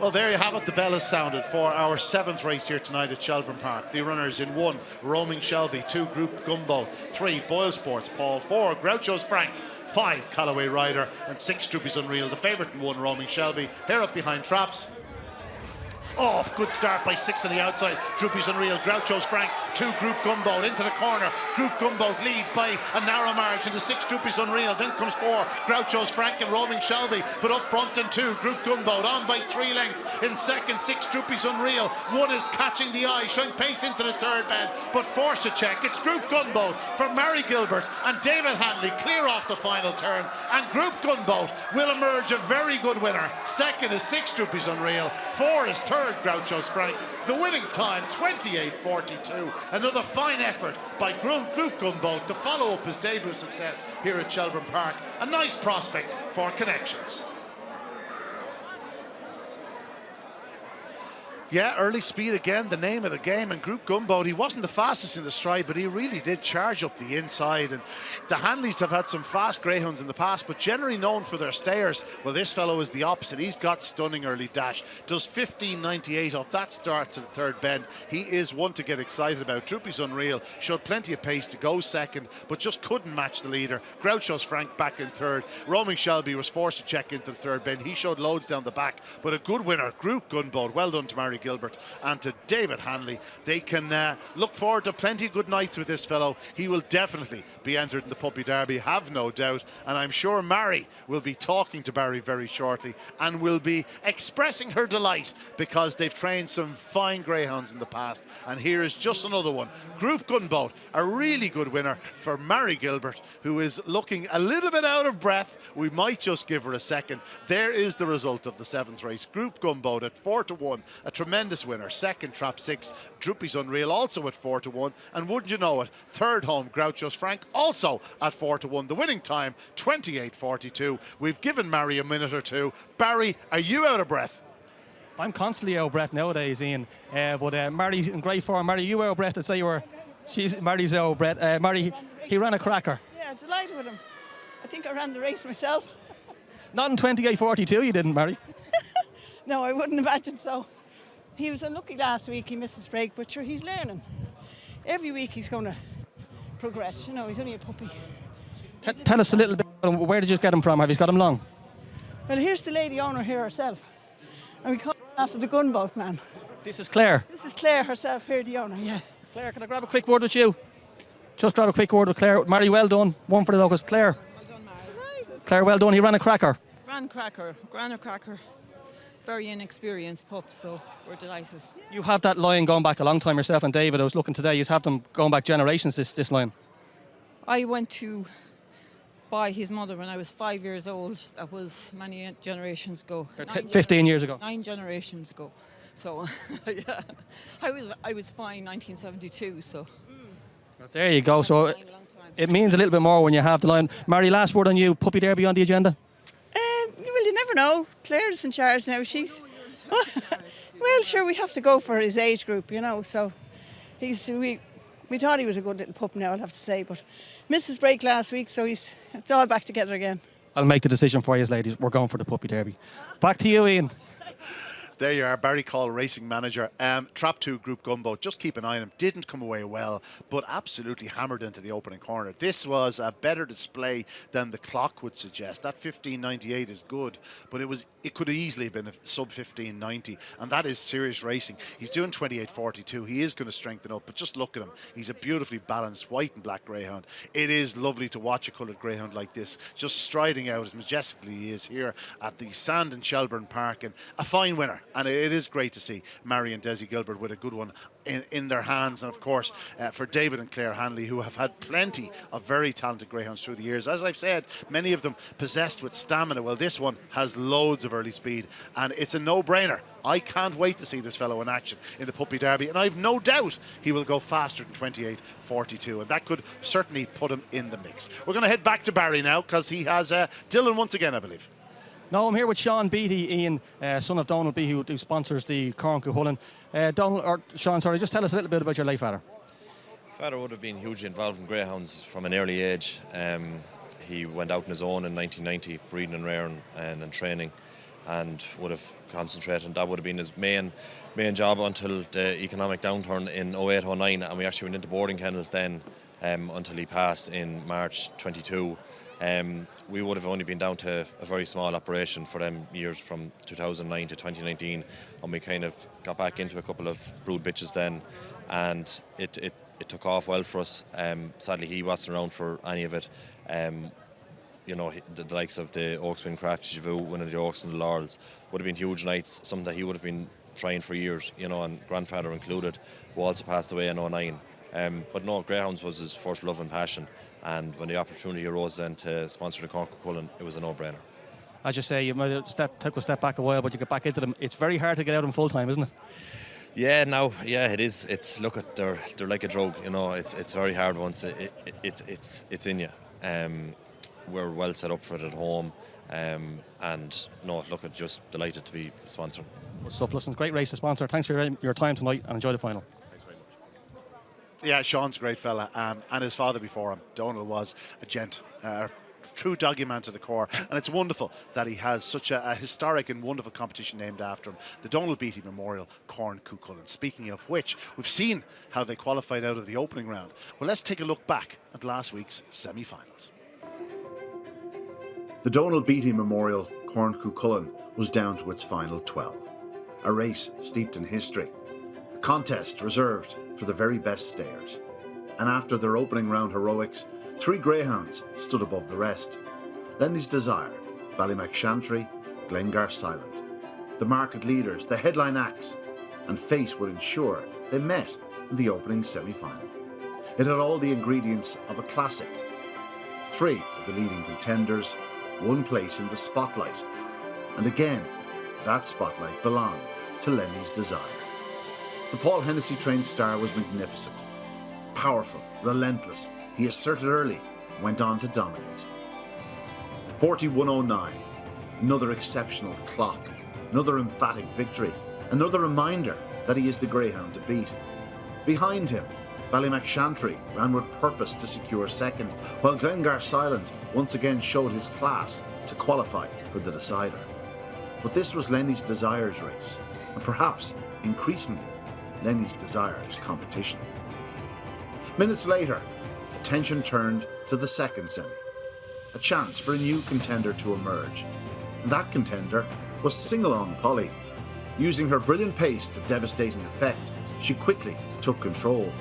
Well, there you have it. The bell has sounded for our 7th race here tonight at Shelbourne Park. The runners in 1, Roaming Shelby, 2, Group Gumbo, 3, Boyle Sports Paul, 4, Groucho's Frank, 5, Callaway Rider, and 6, Droopy's Unreal, the favourite in 1, Roaming Shelby. Here up behind traps. Off, good start by 6 on the outside. Droopy's Unreal, Groucho's Frank, 2, Group Gumboat into the corner. Group Gumboat leads by a narrow margin to 6, Droopy's Unreal. Then comes 4, Groucho's Frank and Roaming Shelby. But up front and 2, Group Gumboat on by 3 lengths. In second, 6, Droopy's Unreal. 1 is catching the eye, showing pace into the 3rd bend. But force a check. It's Group Gumboat for Mary Gilbert and David Hanley clear off the final turn. And Group Gunboat will emerge a very good winner. Second is 6, Droopy's Unreal. 4 is 3rd, Groucho's Frank. The winning time, 28.42. Another fine effort by Group Gunboat to follow up his debut success here at Shelbourne Park. A nice prospect for connections. Yeah, early speed again, the name of the game. And Group Gumboat, he wasn't the fastest in the stride, but he really did charge up the inside. And the Hanleys have had some fast greyhounds in the past, but generally known for their stayers. Well, this fellow is the opposite. He's got stunning early dash. Does 15.98 off that start to the 3rd bend. He is one to get excited about. Droopy's Unreal showed plenty of pace to go second, but just couldn't match the leader. Groucho's Frank back in 3rd. Roaming Shelby was forced to check into the 3rd bend. He showed loads down the back, but a good winner. Group Gunboat, well done to Mary Gilbert and to David Hanley. They can look forward to plenty of good nights with this fellow. He will definitely be entered in the Puppy Derby, have no doubt, and I'm sure Mary will be talking to Barry very shortly and will be expressing her delight because they've trained some fine greyhounds in the past, and here is just another one. Group Gunboat, a really good winner for Mary Gilbert, who is looking a little bit out of breath. We might just give her a second. There is the result of the 7th race. Group Gunboat at 4-1, a tremendous winner. Second, Trap 6, Droopy's Unreal, also at 4-1. And wouldn't you know it, 3rd home, Groucho's Frank, also at 4-1. The winning time, 28.42. We've given Mary a minute or two. Barry, are you out of breath? I'm constantly out of breath nowadays, Ian. But Mary's in great form. Mary, you out of breath? I'd say you were. Mary's out of breath. Mary, he ran a cracker. Yeah, delighted with him. I think I ran the race myself. Not in 28.42, you didn't, Mary. No, I wouldn't imagine so. He was unlucky last week, he missed his break, but sure, he's learning. Every week he's going to progress, you know, he's only a puppy. Tell us a little bit, where did you get him from? Have you got him long? Well, here's the lady owner here herself, and we call him after the gunboat man. This is Claire? This is Claire herself here, the owner, yeah. Claire, can I grab a quick word with you? Just grab a quick word with Claire. Mary, well done. One for the locals. Claire. Well done, Mary. Claire, well done. He ran a cracker. Ran a cracker. Very inexperienced pup, so we're delighted. You have that lion going back a long time yourself, and David, I was looking today, you have them going back generations, this lion. I went to buy his mother when I was 5 years old. That was many generations ago. 15 years ago. 9 generations ago. So, yeah. I was fine 1972, so. There you go. So it means a little bit more when you have the lion. Mary, last word on you. Puppy Derby on the agenda? Well, you never know. Claire's in charge now. She's... Well, sure, we have to go for his age group, you know, so we thought he was a good little pup now, I'll have to say, but missed his break last week, so it's all back together again. I'll make the decision for you, ladies. We're going for the Puppy Derby. Back to you, Ian. There you are, Barry Caul, racing manager. Trap 2 Group Gunboat, just keep an eye on him. Didn't come away well, but absolutely hammered into the opening corner. This was a better display than the clock would suggest. That 15.98 is good, but it could have easily been a sub 15.90, and that is serious racing. He's doing 28.42. He is going to strengthen up, but just look at him. He's a beautifully balanced white and black greyhound. It is lovely to watch a coloured greyhound like this, just striding out as majestically he is here at the Sand in Shelbourne Park, and a fine winner. And it is great to see Mary and Desi Gilbert with a good one in their hands. And of course, for David and Claire Hanley, who have had plenty of very talented greyhounds through the years. As I've said, many of them possessed with stamina. Well, this one has loads of early speed, and it's a no-brainer. I can't wait to see this fellow in action in the Puppy Derby, and I've no doubt he will go faster than 28.42, and that could certainly put him in the mix. We're going to head back to Barry now, because he has Dylan once again, I believe. No, I'm here with Sean Beatty, Ian, son of Donal Beatty, who sponsors the Corn Cuchulainn. Sean, just tell us a little bit about your late father. Father would have been hugely involved in greyhounds from an early age. He went out on his own in 1990, breeding and rearing and training, and would have concentrated, and that would have been his main job until the economic downturn in 08-09, and we actually went into boarding kennels then until he passed in March 22. We would have only been down to a very small operation for them years from 2009 to 2019, and we kind of got back into a couple of brood bitches then, and it took off well for us. Sadly, he wasn't around for any of it. The likes of the Oaks Win Crafty Javu, winning the Oaks and the Laurels, would have been huge nights, something that he would have been trying for years, and grandfather included, who also passed away in 09. But no, greyhounds was his first love and passion, and when the opportunity arose then to sponsor the Corn Cuchulainn, it was a no-brainer. As you say, you might have took a step back a while, but you get back into them. It's very hard to get out of them full time, isn't it? Yeah, it is. It's they're like a drug, It's very hard once it's in you. We're well set up for it at home, and just delighted to be sponsoring. Good stuff. Listen, great race to sponsor. Thanks for your time tonight, and enjoy the final. Thanks very much. Yeah, Sean's a great fella, and his father before him, Donal, was a gent. True doggy man to the core, and it's wonderful that he has such a historic and wonderful competition named after him, the Donal Beatty Memorial Corn Cuchulainn. Speaking of which, we've seen how they qualified out of the opening round. Well, let's take a look back at last week's semi-finals. The Donal Beatty Memorial Corn Cuchulainn was down to its final 12. A race steeped in history. A contest reserved for the very best stayers. And after their opening round heroics, 3 greyhounds stood above the rest. Lenny's Desire, Ballymacshantry, Glengar Silent. The market leaders, the headline acts, and fate would ensure they met in the opening semi-final. It had all the ingredients of a classic. 3 of the leading contenders, 1 place in the spotlight. And again, that spotlight belonged to Lenny's Desire. The Paul Hennessy trained star was magnificent. Powerful, relentless, he asserted early, went on to dominate. 41.09, another exceptional clock, another emphatic victory, another reminder that he is the greyhound to beat. Behind him, Ballymacshantry ran with purpose to secure second, while Glengar Silent once again showed his class to qualify for the decider. But this was Lenny's Desire's race, and perhaps, increasingly, Lenny's Desire's competition. Minutes later, attention turned to the second semi, a chance for a new contender to emerge. And that contender was Sing-Along Polly. Using her brilliant pace to devastating effect, she quickly took control.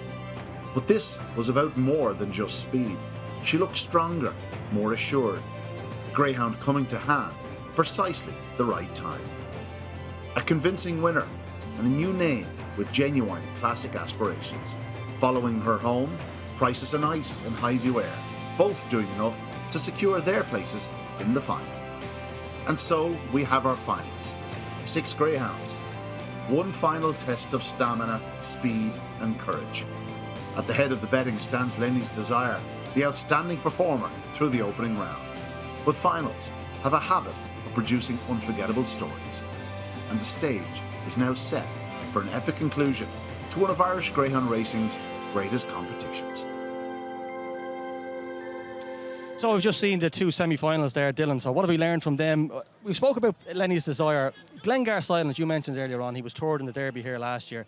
But this was about more than just speed. She looked stronger, more assured. A greyhound coming to hand, precisely the right time. A convincing winner, and a new name with genuine classic aspirations. Following her home, Prices and Ice and Highview Air, both doing enough to secure their places in the final. And so we have our finalists, 6 greyhounds. 1 final test of stamina, speed and courage. At the head of the betting stands Lenny's Desire, the outstanding performer through the opening rounds. But finals have a habit of producing unforgettable stories. And the stage is now set for an epic conclusion to one of Irish greyhound racing's greatest competitions. So we've just seen the 2 semi-finals there, Dylan. So what have we learned from them? We spoke about Lenny's Desire. Glengar Silent, as you mentioned earlier on, he was third in the Derby here last year.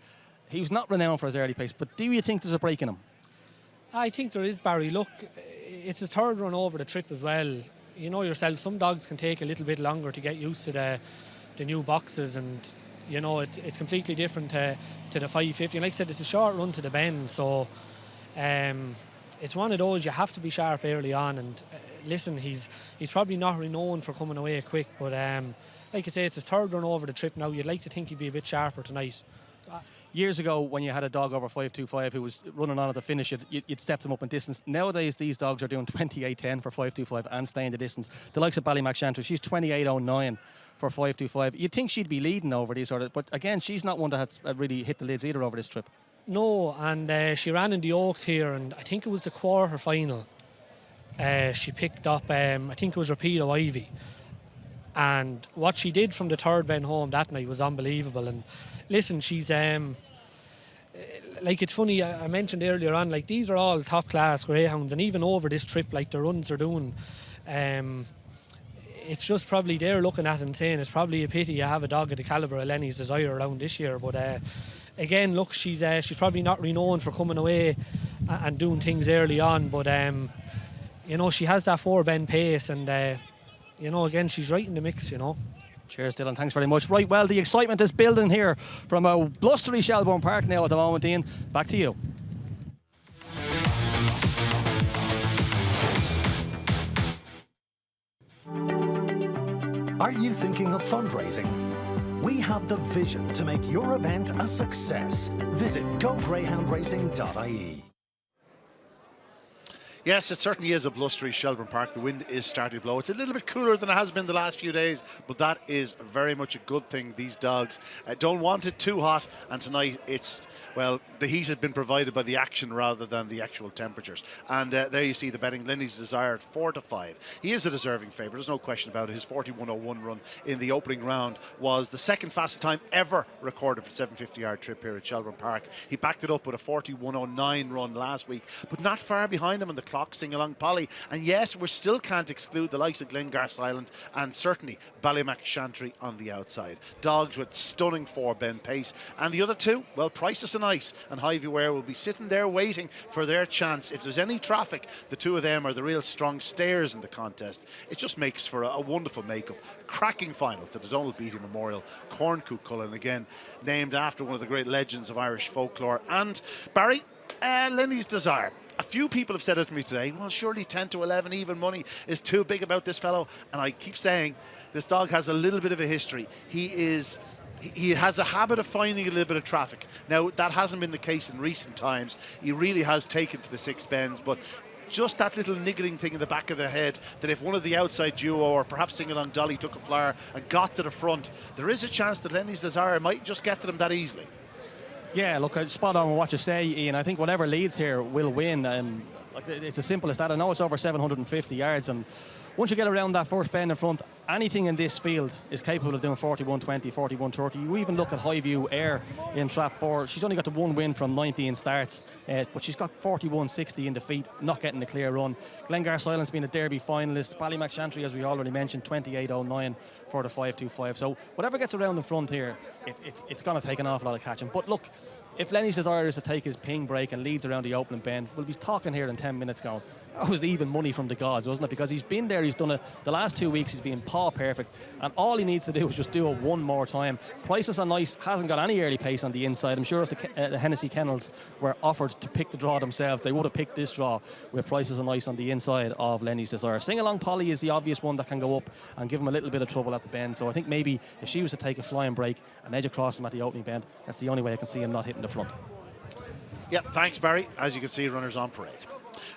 He was not renowned for his early pace, but do you think there's a break in him? I think there is, Barry. Look, it's his 3rd run over the trip as well. You know yourself, some dogs can take a little bit longer to get used to the new boxes, and you know it's completely different to the 550. And like I said, it's a short run to the bend, so it's one of those you have to be sharp early on. And listen, he's probably not renowned for coming away quick, but like I say, it's his third run over the trip now. You'd like to think he'd be a bit sharper tonight. Years ago, when you had a dog over 5.25 who was running on at the finish, you'd step them up in distance. Nowadays, these dogs are doing 28.10 for 5.25 and staying the distance. The likes of Ballymacshantry, she's 28.09 for 5.25. You'd think she'd be leading over these sort of, but again, she's not one that has really hit the lids either over this trip. No, and she ran in the Oaks here, and I think it was the quarter final. She picked up, I think it was Rapido Ivy. And what she did from the third bend home that night was unbelievable. And listen, she's like, it's funny, I mentioned earlier on, like, these are all top class greyhounds, and even over this trip, like the runs they're doing, it's just probably they're looking at it and saying it's probably a pity you have a dog of the calibre of Lenny's Desire around this year. But again, look, she's probably not renowned for coming away and doing things early on, but you know, she has that 4-bend pace, and you know, again, she's right in the mix, you know. Cheers, Dylan. Thanks very much. Right, well, the excitement is building here from a blustery Shelbourne Park now at the moment, Ian. Back to you. Are you thinking of fundraising? We have the vision to make your event a success. Visit gogreyhoundracing.ie. Yes, it certainly is a blustery Shelbourne Park. The wind is starting to blow. It's a little bit cooler than it has been the last few days, but that is very much a good thing. These dogs don't want it too hot, and tonight it's, well, the heat has been provided by the action rather than the actual temperatures. And there you see the betting. Lenny's Desire at 4-5. He is a deserving favourite, there's no question about it. His 41.01 run in the opening round was the second fastest time ever recorded for a 750-yard trip here at Shelbourne Park. He backed it up with a 41.09 run last week, but not far behind him in the clock, Sing Along Polly. And yes, we still can't exclude the likes of Glengarse Island and certainly Ballymacshantry on the outside. Dogs with stunning 4-bend pace. And the other two, well, Prices and Ice and Hy-Vee Ware will be sitting there waiting for their chance. If there's any traffic, the two of them are the real strong stayers in the contest. It just makes for a wonderful makeup. Cracking final to the Donal Beatty Memorial Corn Cuchulainn, again named after one of the great legends of Irish folklore. And Barry, Lenny's Desire. A few people have said it to me today, well, surely 10 to 11 even money is too big about this fellow. And I keep saying this dog has a little bit of a history. He has a habit of finding a little bit of traffic. Now, that hasn't been the case in recent times. He really has taken to the 6 bends, but just that little niggling thing in the back of the head that if one of the outside duo or perhaps Sing Along Dolly took a flyer and got to the front, there is a chance that Lenny's Desire might just get to them that easily. Yeah, look, spot on with what you say, Ian. I think whatever leads here will win. It's as simple as that. I know it's over 750 yards, and once you get around that first bend in front, anything in this field is capable of doing 41.20, 41.30. You even look at Hy-Vee Air in Trap 4. She's only got the one win from 19 starts, but she's got 41.60 in defeat, not getting the clear run. Glengarse Island's been a Derby finalist. Ballymacshantry, as we already mentioned, 28.09 for the 5.25. So whatever gets around in front here, it's going to take an awful lot of catching. But look, if Lenny's Desire is to take his ping break and leads around the opening bend, we'll be talking here in 10 minutes going, that was even money from the gods, wasn't it? Because he's been there, he's done it the last 2 weeks, he's been paw perfect, and all he needs to do is just do it one more time. Prices on Ice hasn't got any early pace on the inside. I'm sure if the Hennessy Kennels were offered to pick the draw themselves, they would have picked this draw with Prices on Ice on the inside of Lenny's Desire. Sing Along Polly is the obvious one that can go up and give him a little bit of trouble at the bend, so I think maybe if she was to take a flying break and edge across him at the opening bend, that's the only way I can see him not hitting the front. Yep, thanks, Barry. As you can see, runners on parade.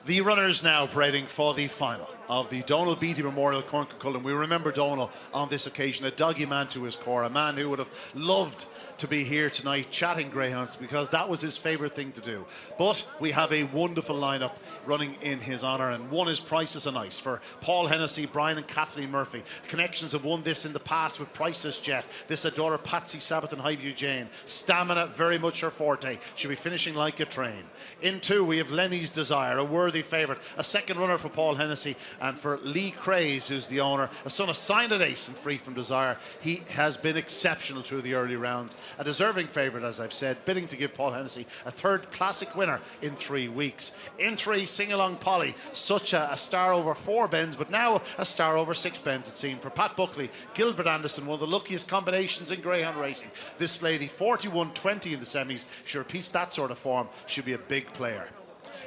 The runners now parading for the final of the Donal Beatty Memorial Corn Cuchulainn. We remember Donal on this occasion, a doggy man to his core, a man who would have loved to be here tonight chatting greyhounds because that was his favourite thing to do. But we have a wonderful lineup running in his honour, and one is Prices on Ice for Paul Hennessy, Brian and Kathleen Murphy. Connections have won this in the past with Prices Jet. This adora Patsy Sabbath and Hy-Vee Jane. Stamina, very much her forte. She'll be finishing like a train. In 2, we have Lenny's Desire, a worthy favourite. A second runner for Paul Hennessy, and for Lee Craze, who's the owner, a son of Signed Ace and Free From Desire. He has been exceptional through the early rounds. A deserving favourite, as I've said, bidding to give Paul Hennessy a third classic winner in 3 weeks. In 3, Sing Along Polly, such a star over 4 bends, but now a star over 6 bends, it seemed. For Pat Buckley, Gilbert Anderson, one of the luckiest combinations in greyhound racing. This lady, 41.20 in the semis. If she repeats that sort of form, she'll be a big player.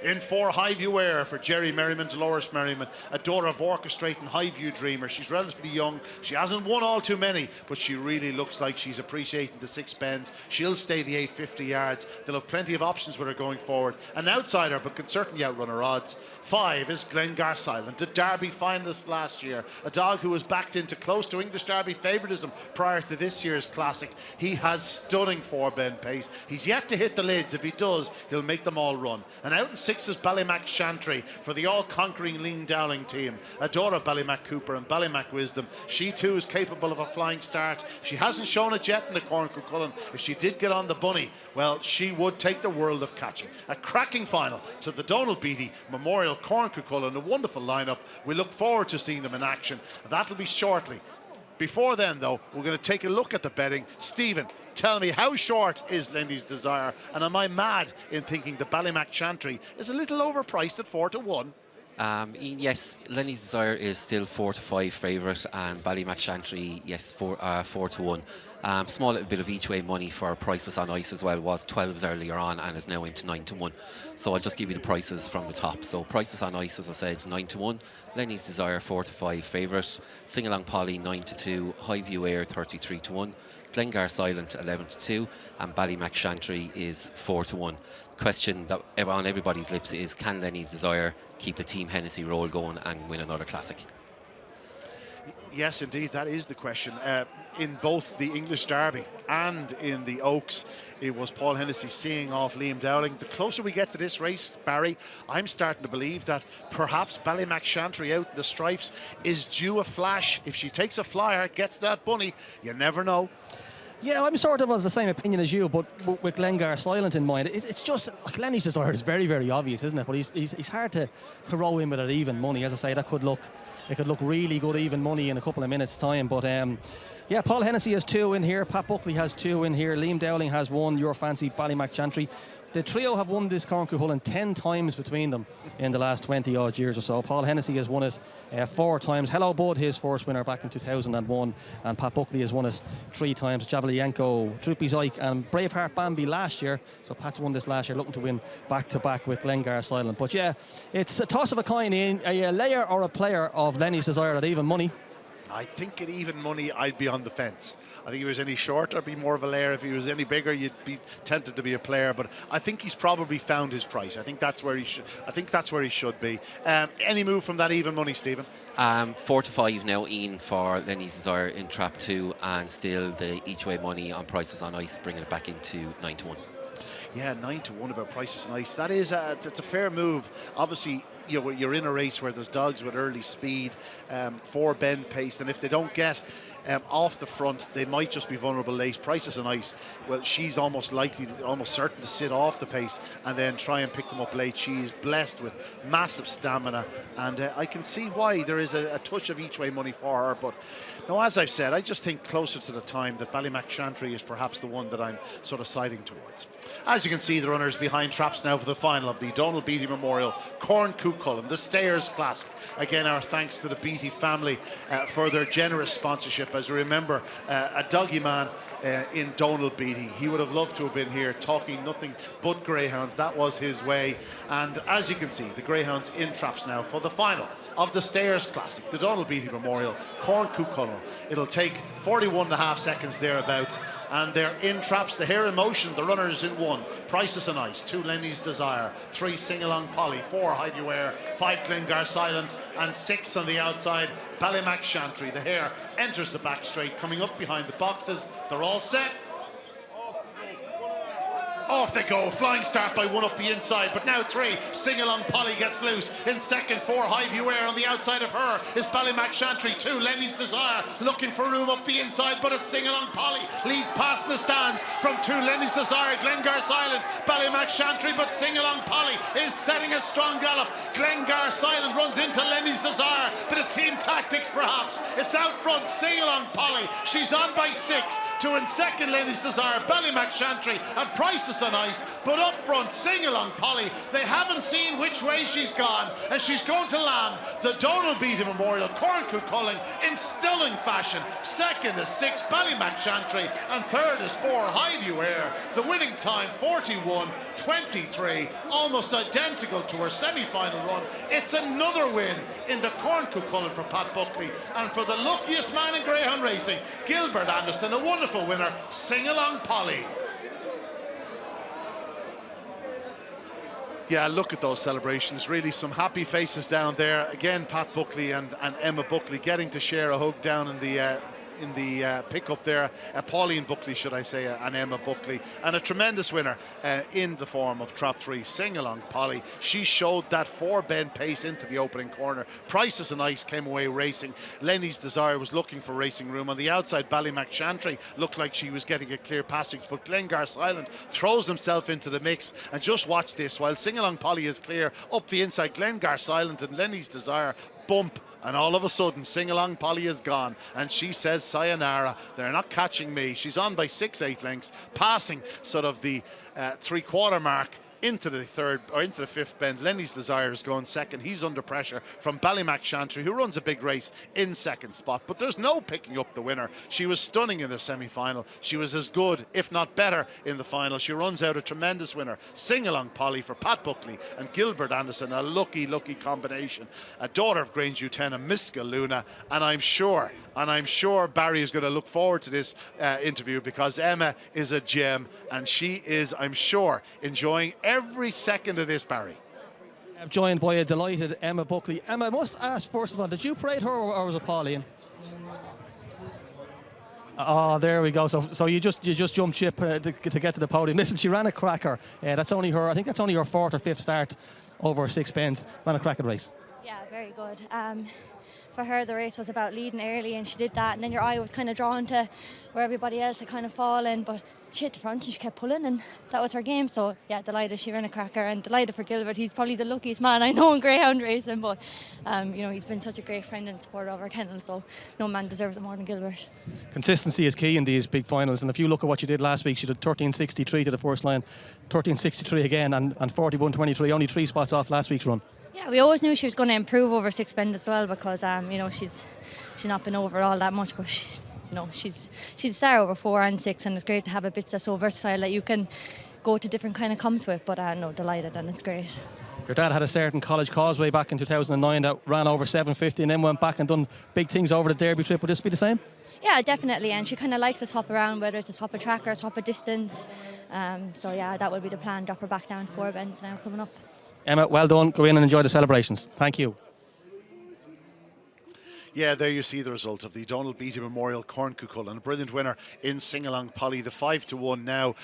In 4, Highview Air for Jerry Merriman, Dolores Merriman, a daughter of Orchestrate and Highview Dreamer. She's relatively young. She hasn't won all too many, but she really looks like she's appreciating the 6 bends. She'll stay the 850 yards. They'll have plenty of options with her going forward. An outsider, but can certainly outrun her odds. 5 is Glengar Silent, a Derby finalist last year. A dog who was backed into close to English Derby favouritism prior to this year's classic. He has stunning 4-bend pace. He's yet to hit the lids. If he does, he'll make them all run. And out in 6 is Ballymac Chantry for the all-conquering Lean Dowling team. A daughter of Ballymac Cooper and Ballymac Wisdom. She too is capable of a flying start. She hasn't shown it yet in the Corn Cuchulainn. If she did get on the bunny, well, she would take the world of catching. A cracking final to the Donal Beatty Memorial Corn Cuchulainn. A wonderful lineup. We look forward to seeing them in action. That'll be shortly. Before then, though, we're going to take a look at the betting. Stephen, tell me, how short is Lenny's Desire? And am I mad in thinking the Ballymac Chantry is a little overpriced at 4 to 1? Ian, yes, Lenny's Desire is still 4 to 5 favourite, and Ballymac Chantry, yes, 4 to 1. Small little bit of each way money for Prices on Ice as well. Was 12s earlier on and is now into 9 to 1. So I'll just give you the prices from the top. So Prices on Ice, as I said, 9 to 1. Lenny's Desire 4 to 5 favourite. Sing Along Polly 9 to 2. Highview Air 33 to 1. Glengar Silent 11 to 2. And Ballymac Chantry is 4 to 1. The question that on everybody's lips is, can Lenny's Desire keep the Team Hennessy roll going and win another classic? Yes, indeed, that is the question. In both the English Derby and in the Oaks, it was Paul Hennessy seeing off Liam Dowling. The closer we get to this race, Barry, I'm starting to believe that perhaps Ballymac Chantry out in the stripes is due a flash. If she takes a flyer, gets that bunny, you never know. Yeah, I'm sort of of the same opinion as you, but with Glengar Silent in mind, it's just, like, Lenny's Desire is very, very obvious, isn't it? But he's hard to row in with it even money. As I say, it could look really good even money in a couple of minutes' time. But yeah, Paul Hennessy has 2 in here. Pat Buckley has 2 in here. Liam Dowling has 1. Your fancy Ballymac Chantry. The trio have won this Corn Cuchulainn 10 times between them in the last 20 odd years or so. Paul Hennessy has won it 4 times. Hello Bud, his first winner back in 2001, and Pat Buckley has won it 3 times. Javelienko, Droopy Zyke and Braveheart Bambi last year. So Pat's won this last year, looking to win back to back with Glengar Silent. But yeah, it's a toss of a coin in. Are you a layer or a player of Lenny's Desire at even money? I think at even money, I'd be on the fence. I think if he was any shorter, I'd be more of a layer. If he was any bigger, you'd be tempted to be a player. But I think he's probably found his price. I think that's where he should. I think that's where he should be. Any move from that even money, Stephen? 4 to 5 now, Ian, for Lenny's Desire in Trap 2, and still the each way money on Prices on Ice, bringing it back into 9 to 1. Yeah, 9 to 1 about Prices on Ice. That is it's a fair move. Obviously, you're in a race where there's dogs with early speed, 4-bend pace, and if they don't get off the front, they might just be vulnerable late. Prices on Ice, well, she's almost certain to sit off the pace and then try and pick them up late. She's blessed with massive stamina, and I can see why there is a touch of each way money for her. But no, as I've said, I just think closer to the time that Ballymac Chantry is perhaps the one that I'm sort of siding towards. As you can see, the runners behind traps now for the final of the Donal Beatty Memorial Corn Cuchulainn, the Stayers Classic. Again, our thanks to the Beatty family for their generous sponsorship. As you remember, a doggy man in Donal Beatty, he would have loved to have been here talking nothing but greyhounds. That was his way. And as you can see, the greyhounds in traps now for the final of the Stayers Classic, the Donal Beatty Memorial Corn Cuchulainn. It'll take 41.5 seconds thereabouts, and they're in traps. The hair in motion, the runners in 1, Prices on Ice, 2, Lenny's Desire, 3, Sing Along Polly, 4, Highview Air, 5, Glengar Silent, and 6 on the outside, Ballymac Chantry. The hare enters the back straight, coming up behind the boxes. They're all set. Off they go, flying start by 1 up the inside, but now 3, Sing Along Polly gets loose. In second, 4, Highview Air. On the outside of her is Ballymac Chantry. 2, Lenny's Desire, looking for room up the inside, but it's Sing Along Polly. Leads past the stands from 2, Lenny's Desire, Glengar Silent, Ballymac Chantry, but Sing Along Polly is setting a strong gallop. Glengar Silent runs into Lenny's Desire, bit of team tactics perhaps. It's out front, Sing Along Polly. She's on by 6, 2 in second, Lenny's Desire, Ballymac Chantry, and Prices passes on ice, but up front, Sing Along Polly, they haven't seen which way she's gone, and she's going to land the Donal Beatty Memorial Cuchulainn in stunning fashion. Second is 6 Ballymac Chantry, and third is 4 Highview Air. The winning time 41-23, almost identical to her semi-final run. It's another win in the Cuchulainn for Pat Buckley, and for the luckiest man in greyhound racing, Gilbert Anderson, a wonderful winner. Sing Along Polly. Yeah, look at those celebrations. Really some happy faces down there. Again, Pat Buckley and Emma Buckley getting to share a hug down in the pickup there. Pauline Buckley, should I say, and Emma Buckley. And a tremendous winner in the form of Trap 3, Sing Along Polly. She showed that 4-bend pace into the opening corner. Prices and Ice came away racing. Lenny's Desire was looking for racing room. On the outside, Ballymac Chantry looked like she was getting a clear passage, but Glengar Silent throws himself into the mix. And just watch this, while Sing Along Polly is clear, up the inside, Glengar Silent and Lenny's Desire bump, and all of a sudden Sing Along Polly is gone, and she says sayonara. They're not catching me. She's on by 6-8 lengths, passing sort of the 3/4 mark into the third or into the fifth bend. Lenny's Desire is going second. He's under pressure from Ballymac Chantry, who runs a big race in second spot, but there's no picking up the winner. She was stunning in the semi-final. She was as good, if not better, in the final. She runs out a tremendous winner. Sing Along Polly for Pat Buckley and Gilbert Anderson, a lucky combination. A daughter of Grangeview 10 and Miska Luna, and I'm sure Barry is going to look forward to this interview, because Emma is a gem, and she is, I'm sure, enjoying every second of this, Barry. I'm joined by a delighted Emma Buckley. Emma, I must ask, first of all, did you parade her or was it Pauline? Oh, there we go. So you just jumped ship to get to the podium. Listen, she ran a cracker. That's only her. I think that's only her 4th or 5th start over 6 bends. Ran a cracking race. Yeah, very good. For her, the race was about leading early, and she did that, and then your eye was kind of drawn to where everybody else had kind of fallen, but she hit the front and she kept pulling, and that was her game. So yeah, delighted she ran a cracker, and delighted for Gilbert. He's probably the luckiest man I know in greyhound racing, but he's been such a great friend and supporter of our kennel, so no man deserves it more than Gilbert. Consistency is key in these big finals, and if you look at what you did last week, she did 13.63 to the first line, 13.63 again, and 41.23, only 3 spots off last week's run. Yeah, we always knew she was going to improve over 6 bend as well, because she's not been over all that much, but she's a star over 4 and 6, and it's great to have a bit that's so versatile that you can go to different kind of comps with. But delighted, and it's great. Your dad had a certain College Causeway back in 2009 that ran over 750, and then went back and done big things over the Derby trip. Would this be the same? Yeah, definitely, and she kind of likes to swap around, whether it's a swap of track or a swap of distance. So yeah, that would be the plan. Drop her back down 4 bends now coming up. Emma, well done. Go in and enjoy the celebrations. Thank you. Yeah, there you see the result of the Donal Beatty Memorial Cuchulainn, a brilliant winner in Sing Along Polly, the 5-1 now.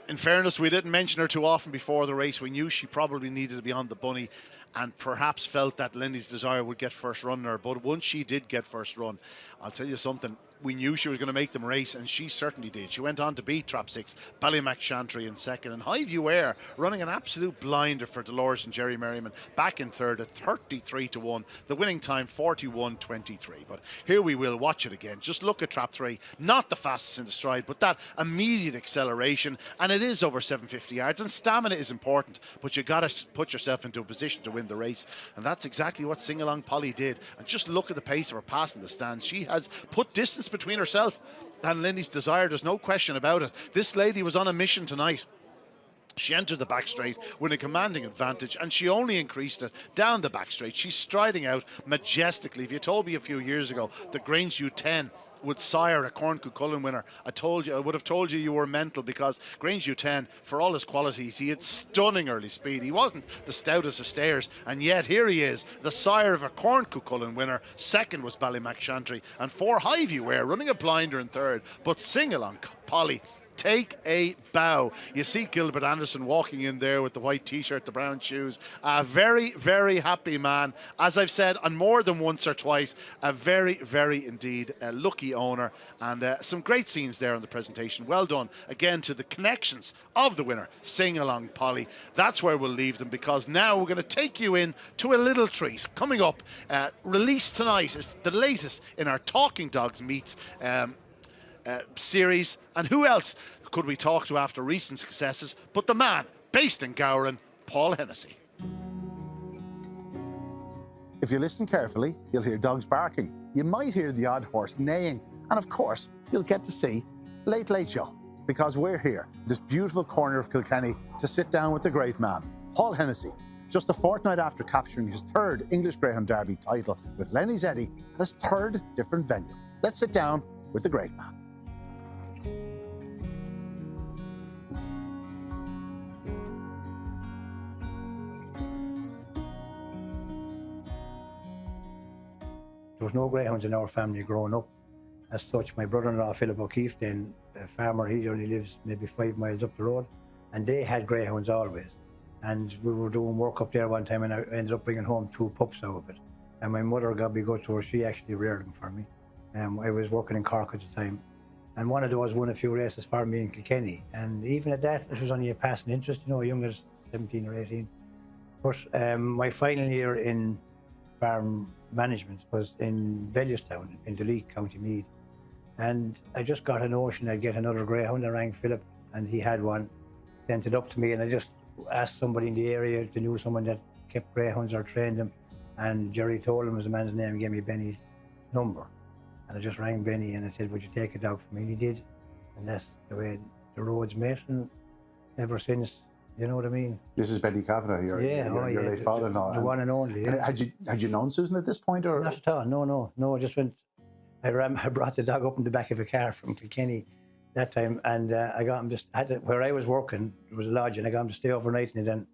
In fairness, we didn't mention her too often before the race. We knew she probably needed to be on the bunny, and perhaps felt that Lenny's Desire would get first run there. But once she did get first run, I'll tell you something, we knew she was going to make them race, and she certainly did. She went on to beat Trap 6, Ballymac Chantry in second, and Highview Air running an absolute blinder for Dolores and Jerry Merriman back in third at 33-1. The winning time 41-23. But here we will watch it again. Just look at Trap 3, not the fastest in the stride, but that immediate acceleration, and it is over 750 yards, and stamina is important, but you got to put yourself into a position to win the race, and that's exactly what Sing Along Polly did. And just look at the pace of her pass in the stand. She has put distance between herself and Lenny's Desire, there's no question about it. This lady was on a mission tonight. She entered the back straight with a commanding advantage, and she only increased it down the back straight. She's striding out majestically. If you told me a few years ago that Grangeview 10 would sire a Cuchulainn winner, I would have told you were mental, because Grangeview 10, for all his qualities, he had stunning early speed. He wasn't the stoutest of stayers, and yet here he is, the sire of a Cuchulainn winner. Second was Ballymac Chantry, and 4 Highview Air running a blinder in third. But Sing Along Polly, take a bow. You see Gilbert Anderson walking in there with the white t-shirt, the brown shoes. A very, very happy man. As I've said on more than once or twice, a very, very indeed lucky owner, and some great scenes there on the presentation. Well done again to the connections of the winner, Sing Along Polly. That's where we'll leave them, because now we're going to take you in to a little treat. Coming up, released tonight is the latest in our Talking Dogs meets. series. And who else could we talk to after recent successes but the man based in Gowran, Paul Hennessy. If you listen carefully, you'll hear dogs barking. You might hear the odd horse neighing. And of course, you'll get to see Late Late Show, because we're here, this beautiful corner of Kilkenny, to sit down with the great man, Paul Hennessy, just a fortnight after capturing his third English Greyhound Derby title with Lenny's Eddie at his third different venue. Let's sit down with the great man. There was no greyhounds in our family growing up. As such, my brother-in-law, Philip O'Keefe, then a farmer, he only lives maybe 5 miles up the road, and they had greyhounds always. And we were doing work up there one time, and I ended up bringing home 2 pups out of it. And my mother got me good to her. She actually reared them for me. I was working in Cork at the time, and one of those won a few races for me in Kilkenny. And even at that, it was only a passing interest, you know, young as 17 or 18. But my final year in farm management was in Bellewstown in Duleek, County Meath. And I just got a notion I'd get another greyhound. I rang Philip, and he had one, sent it up to me, and I just asked somebody in the area if they knew someone that kept greyhounds or trained them. And Jerry Tolan was the man's name, and gave me Benny's number. And I just rang Benny and I said, would you take a dog for me? And he did. And that's the way the roads met, and ever since, you know what I mean? This is Benny Kavanagh, your late father-in-law. The one and only. Yeah. Had you known Susan at this point? Or? Not at all, no. I just went, I brought the dog up in the back of a car from Kilkenny that time, and I got him where I was working, there was a lodge, and I got him to stay overnight, and then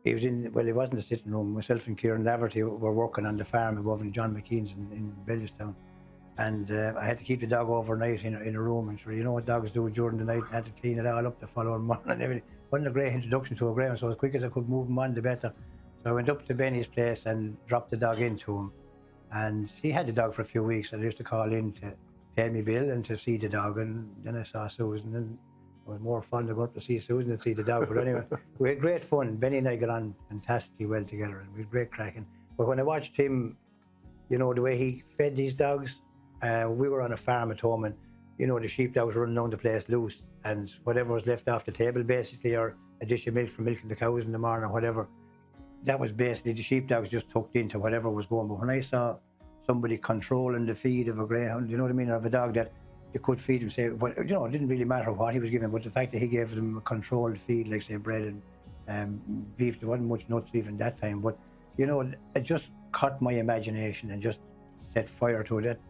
he was he wasn't the sitting room. Myself and Kieran Laverty were working on the farm above in John McKean's in Bellewstown. And I had to keep the dog overnight in a room, and sure, you know what dogs do during the night, I had to clean it all up the following morning and everything. Wasn't a great introduction to a greyhound, so as quick as I could move him on, the better. So I went up to Benny's place and dropped the dog into him. And he had the dog for a few weeks, and I used to call in to pay me bill and to see the dog. And then I saw Susan, and it was more fun to go up to see Susan than see the dog. But anyway, we had great fun. Benny and I got on fantastically well together, and we had great cracking. But when I watched him, you know, the way he fed these dogs, we were on a farm at home, and you know the sheepdogs running around the place loose, and whatever was left off the table basically, or a dish of milk for milking the cows in the morning or whatever, that was basically the sheepdogs just tucked into whatever was going. But when I saw somebody controlling the feed of a greyhound, you know what I mean, of a dog that you could feed him, say, well, you know, it didn't really matter what he was giving, but the fact that he gave them a controlled feed, like say bread and beef, there wasn't much nuts even that time, but you know, it just caught my imagination and just set fire to it.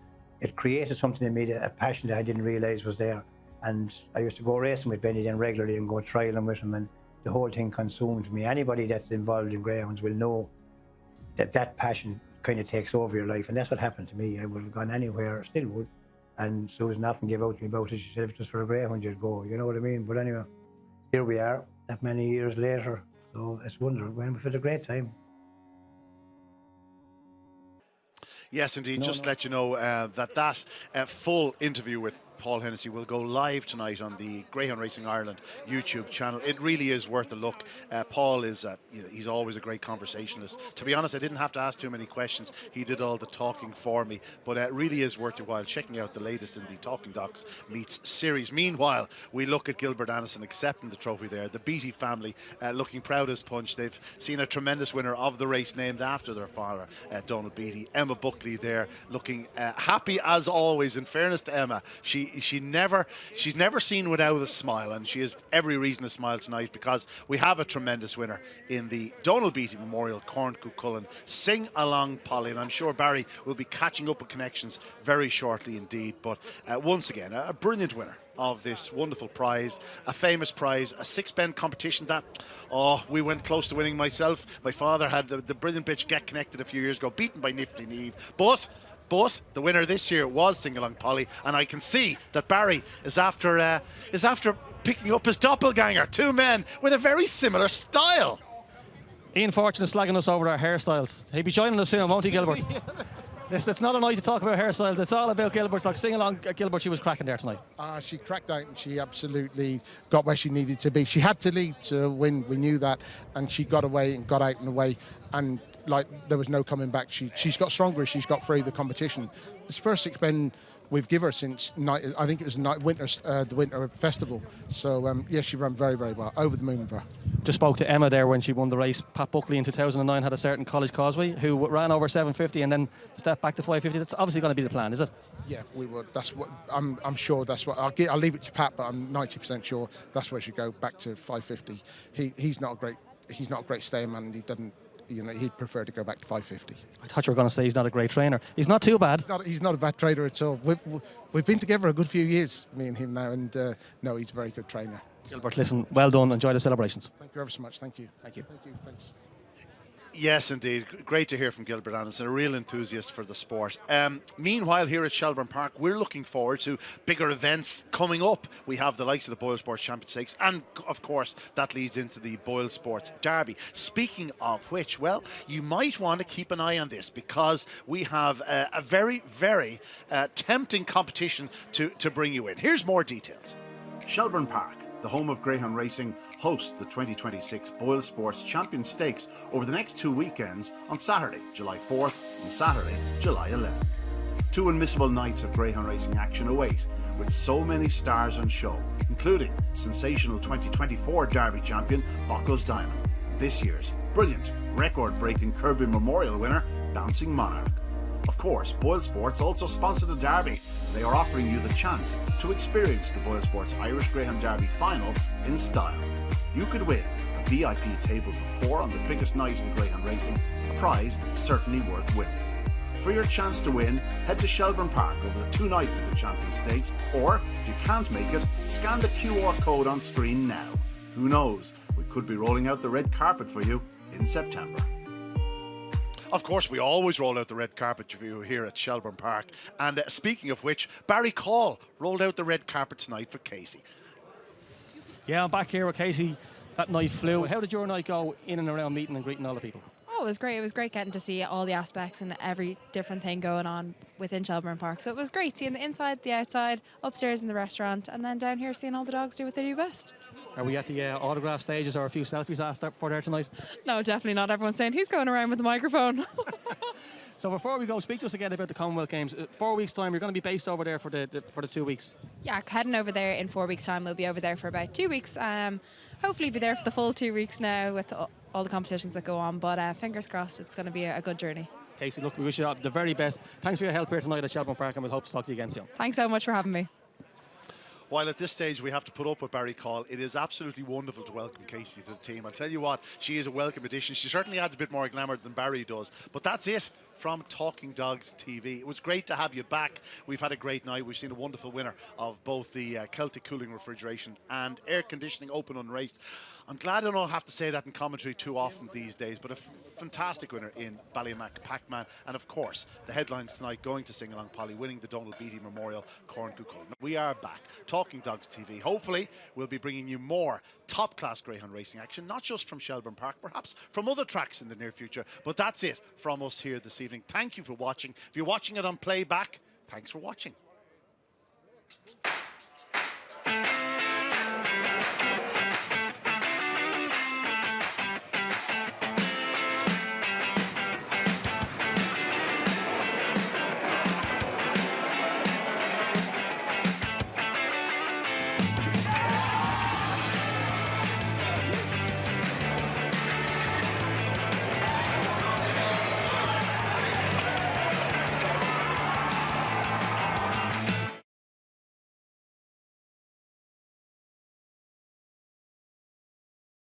It created something in me, a passion that I didn't realise was there. And I used to go racing with Benny then regularly and go trialing with him, and the whole thing consumed me. Anybody that's involved in greyhounds will know that that passion kind of takes over your life, and that's what happened to me. I would have gone anywhere, still would. And Susan often gave out to me about it. She said, if it was for a greyhound, you'd go, you know what I mean? But anyway, here we are, that many years later. So it's wonderful. We had a great time. Yes, indeed. To let you know that full interview with Paul Hennessy will go live tonight on the Greyhound Racing Ireland YouTube channel. It really is worth a look. Paul is, he's always a great conversationalist. To be honest, I didn't have to ask too many questions. He did all the talking for me. But it really is worth your while checking out the latest in the Talking Dogs Meets series. Meanwhile, we look at Gilbert Annison accepting the trophy there. The Beatty family looking proud as punch. They've seen a tremendous winner of the race named after their father, Donal Beatty. Emma Buckley there looking happy as always. In fairness to Emma, she's never seen without a smile, and she has every reason to smile tonight because we have a tremendous winner in the Donal Beatty Memorial Corn Cuchulainn Sing Along Polly, and I'm sure Barry will be catching up with connections very shortly indeed. But once again, a brilliant winner of this wonderful prize, a famous prize, a six-bend competition that, we went close to winning myself. My father had the brilliant bitch Get Connected a few years ago, beaten by Nifty Neve, but the winner this year was Sing Along Polly, and I can see that Barry is after picking up his doppelganger. Two men with a very similar style. Ian Fortune is slagging us over our hairstyles. He'll be joining us soon, won't he, Gilbert? It's not a night to talk about hairstyles. It's all about Gilbert's. Like, Sing Along Gilbert, she was cracking there tonight. She cracked out, and she absolutely got where she needed to be. She had to lead to win. We knew that, and she got away and got out and away, and like there was no coming back. She's got stronger as she's got through the competition. This first six-bend we've given her since I think it was the winter festival. So yeah, she ran very, very well. Over the moon with her. Just spoke to Emma there when she won the race. Pat Buckley in 2009 had a certain College Causeway who ran over 750 and then stepped back to 550. That's obviously going to be the plan, is it? Yeah, we would. That's what I'm sure. That's what I'll leave it to Pat, but I'm 90% sure that's where she go back to 550. He's not a great stayer man, and he doesn't. He'd prefer to go back to 550. I thought you were going to say he's not a great trainer. He's not too bad. He's not a bad trainer at all. We've been together a good few years, me and him now, and no, he's a very good trainer. Gilbert, listen, well done. Enjoy the celebrations. Thank you ever so much. Thank you. Thank you. Thank you. Thanks. Yes, indeed. Great to hear from Gilbert Anderson, a real enthusiast for the sport. Meanwhile, here at Shelbourne Park, we're looking forward to bigger events coming up. We have the likes of the Boyle Sports Champion Stakes, and of course, that leads into the Boyle Sports Derby. Speaking of which, well, you might want to keep an eye on this because we have a very, very tempting competition to bring you in. Here's more details. Shelbourne Park, the home of Greyhound racing, hosts the 2026 Boyle Sports Champion Stakes over the next 2 weekends on Saturday, July 4th and Saturday, July 11th. 2 unmissable nights of Greyhound racing action await, with so many stars on show, including sensational 2024 Derby champion Boco's Diamond, and this year's brilliant, record-breaking Kirby Memorial winner, Bouncing Monarch. Of course, Boyle Sports also sponsor the Derby. They are offering you the chance to experience the Boyle Sports Irish Greyhound Derby final in style. You could win a VIP table for 4 on the biggest night in Greyhound racing, a prize certainly worth winning. For your chance to win, head to Shelbourne Park over the 2 nights of the Champion Stakes, or if you can't make it, scan the QR code on screen now. Who knows, we could be rolling out the red carpet for you in September. Of course, we always roll out the red carpet for you here at Shelbourne Park. And speaking of which, Barry Caul rolled out the red carpet tonight for Kaci. Yeah, I'm back here with Kaci. That night flew. How did your night go in and around meeting and greeting all the people? Oh, it was great. It was great getting to see all the aspects and every different thing going on within Shelbourne Park. So it was great seeing the inside, the outside, upstairs in the restaurant, and then down here seeing all the dogs do what they do best. Are we at the autograph stages or a few selfies asked for there tonight? No, definitely not. Everyone's saying, who's going around with the microphone? So before we go, speak to us again about the Commonwealth Games. 4 weeks' time, you're going to be based over there for the 2 weeks. Yeah, heading over there in 4 weeks' time. We'll be over there for about 2 weeks. Hopefully be there for the full 2 weeks now with all the competitions that go on. But fingers crossed, it's going to be a good journey. Kaci, look, we wish you the very best. Thanks for your help here tonight at Shelbourne Park, and we'll hope to talk to you again soon. Thanks so much for having me. While at this stage we have to put up with Barry Caul, it is absolutely wonderful to welcome Kaci to the team. I'll tell you what, she is a welcome addition. She certainly adds a bit more glamour than Barry does. But that's it from Talking Dogs TV. It was great to have you back. We've had a great night. We've seen a wonderful winner of both the Celtic Cooling Refrigeration and Air Conditioning Open Unraced. I'm glad I don't have to say that in commentary too often these days, but a fantastic winner in Ballymac Pac-Man. And of course, the headlines tonight going to Sing Along Polly, winning the Donal Beatty Memorial Corn Cuchulainn. We are back, Talking Dogs TV. Hopefully, we'll be bringing you more top-class greyhound racing action, not just from Shelbourne Park, perhaps from other tracks in the near future. But that's it from us here this evening. Thank you for watching. If you're watching it on playback, thanks for watching.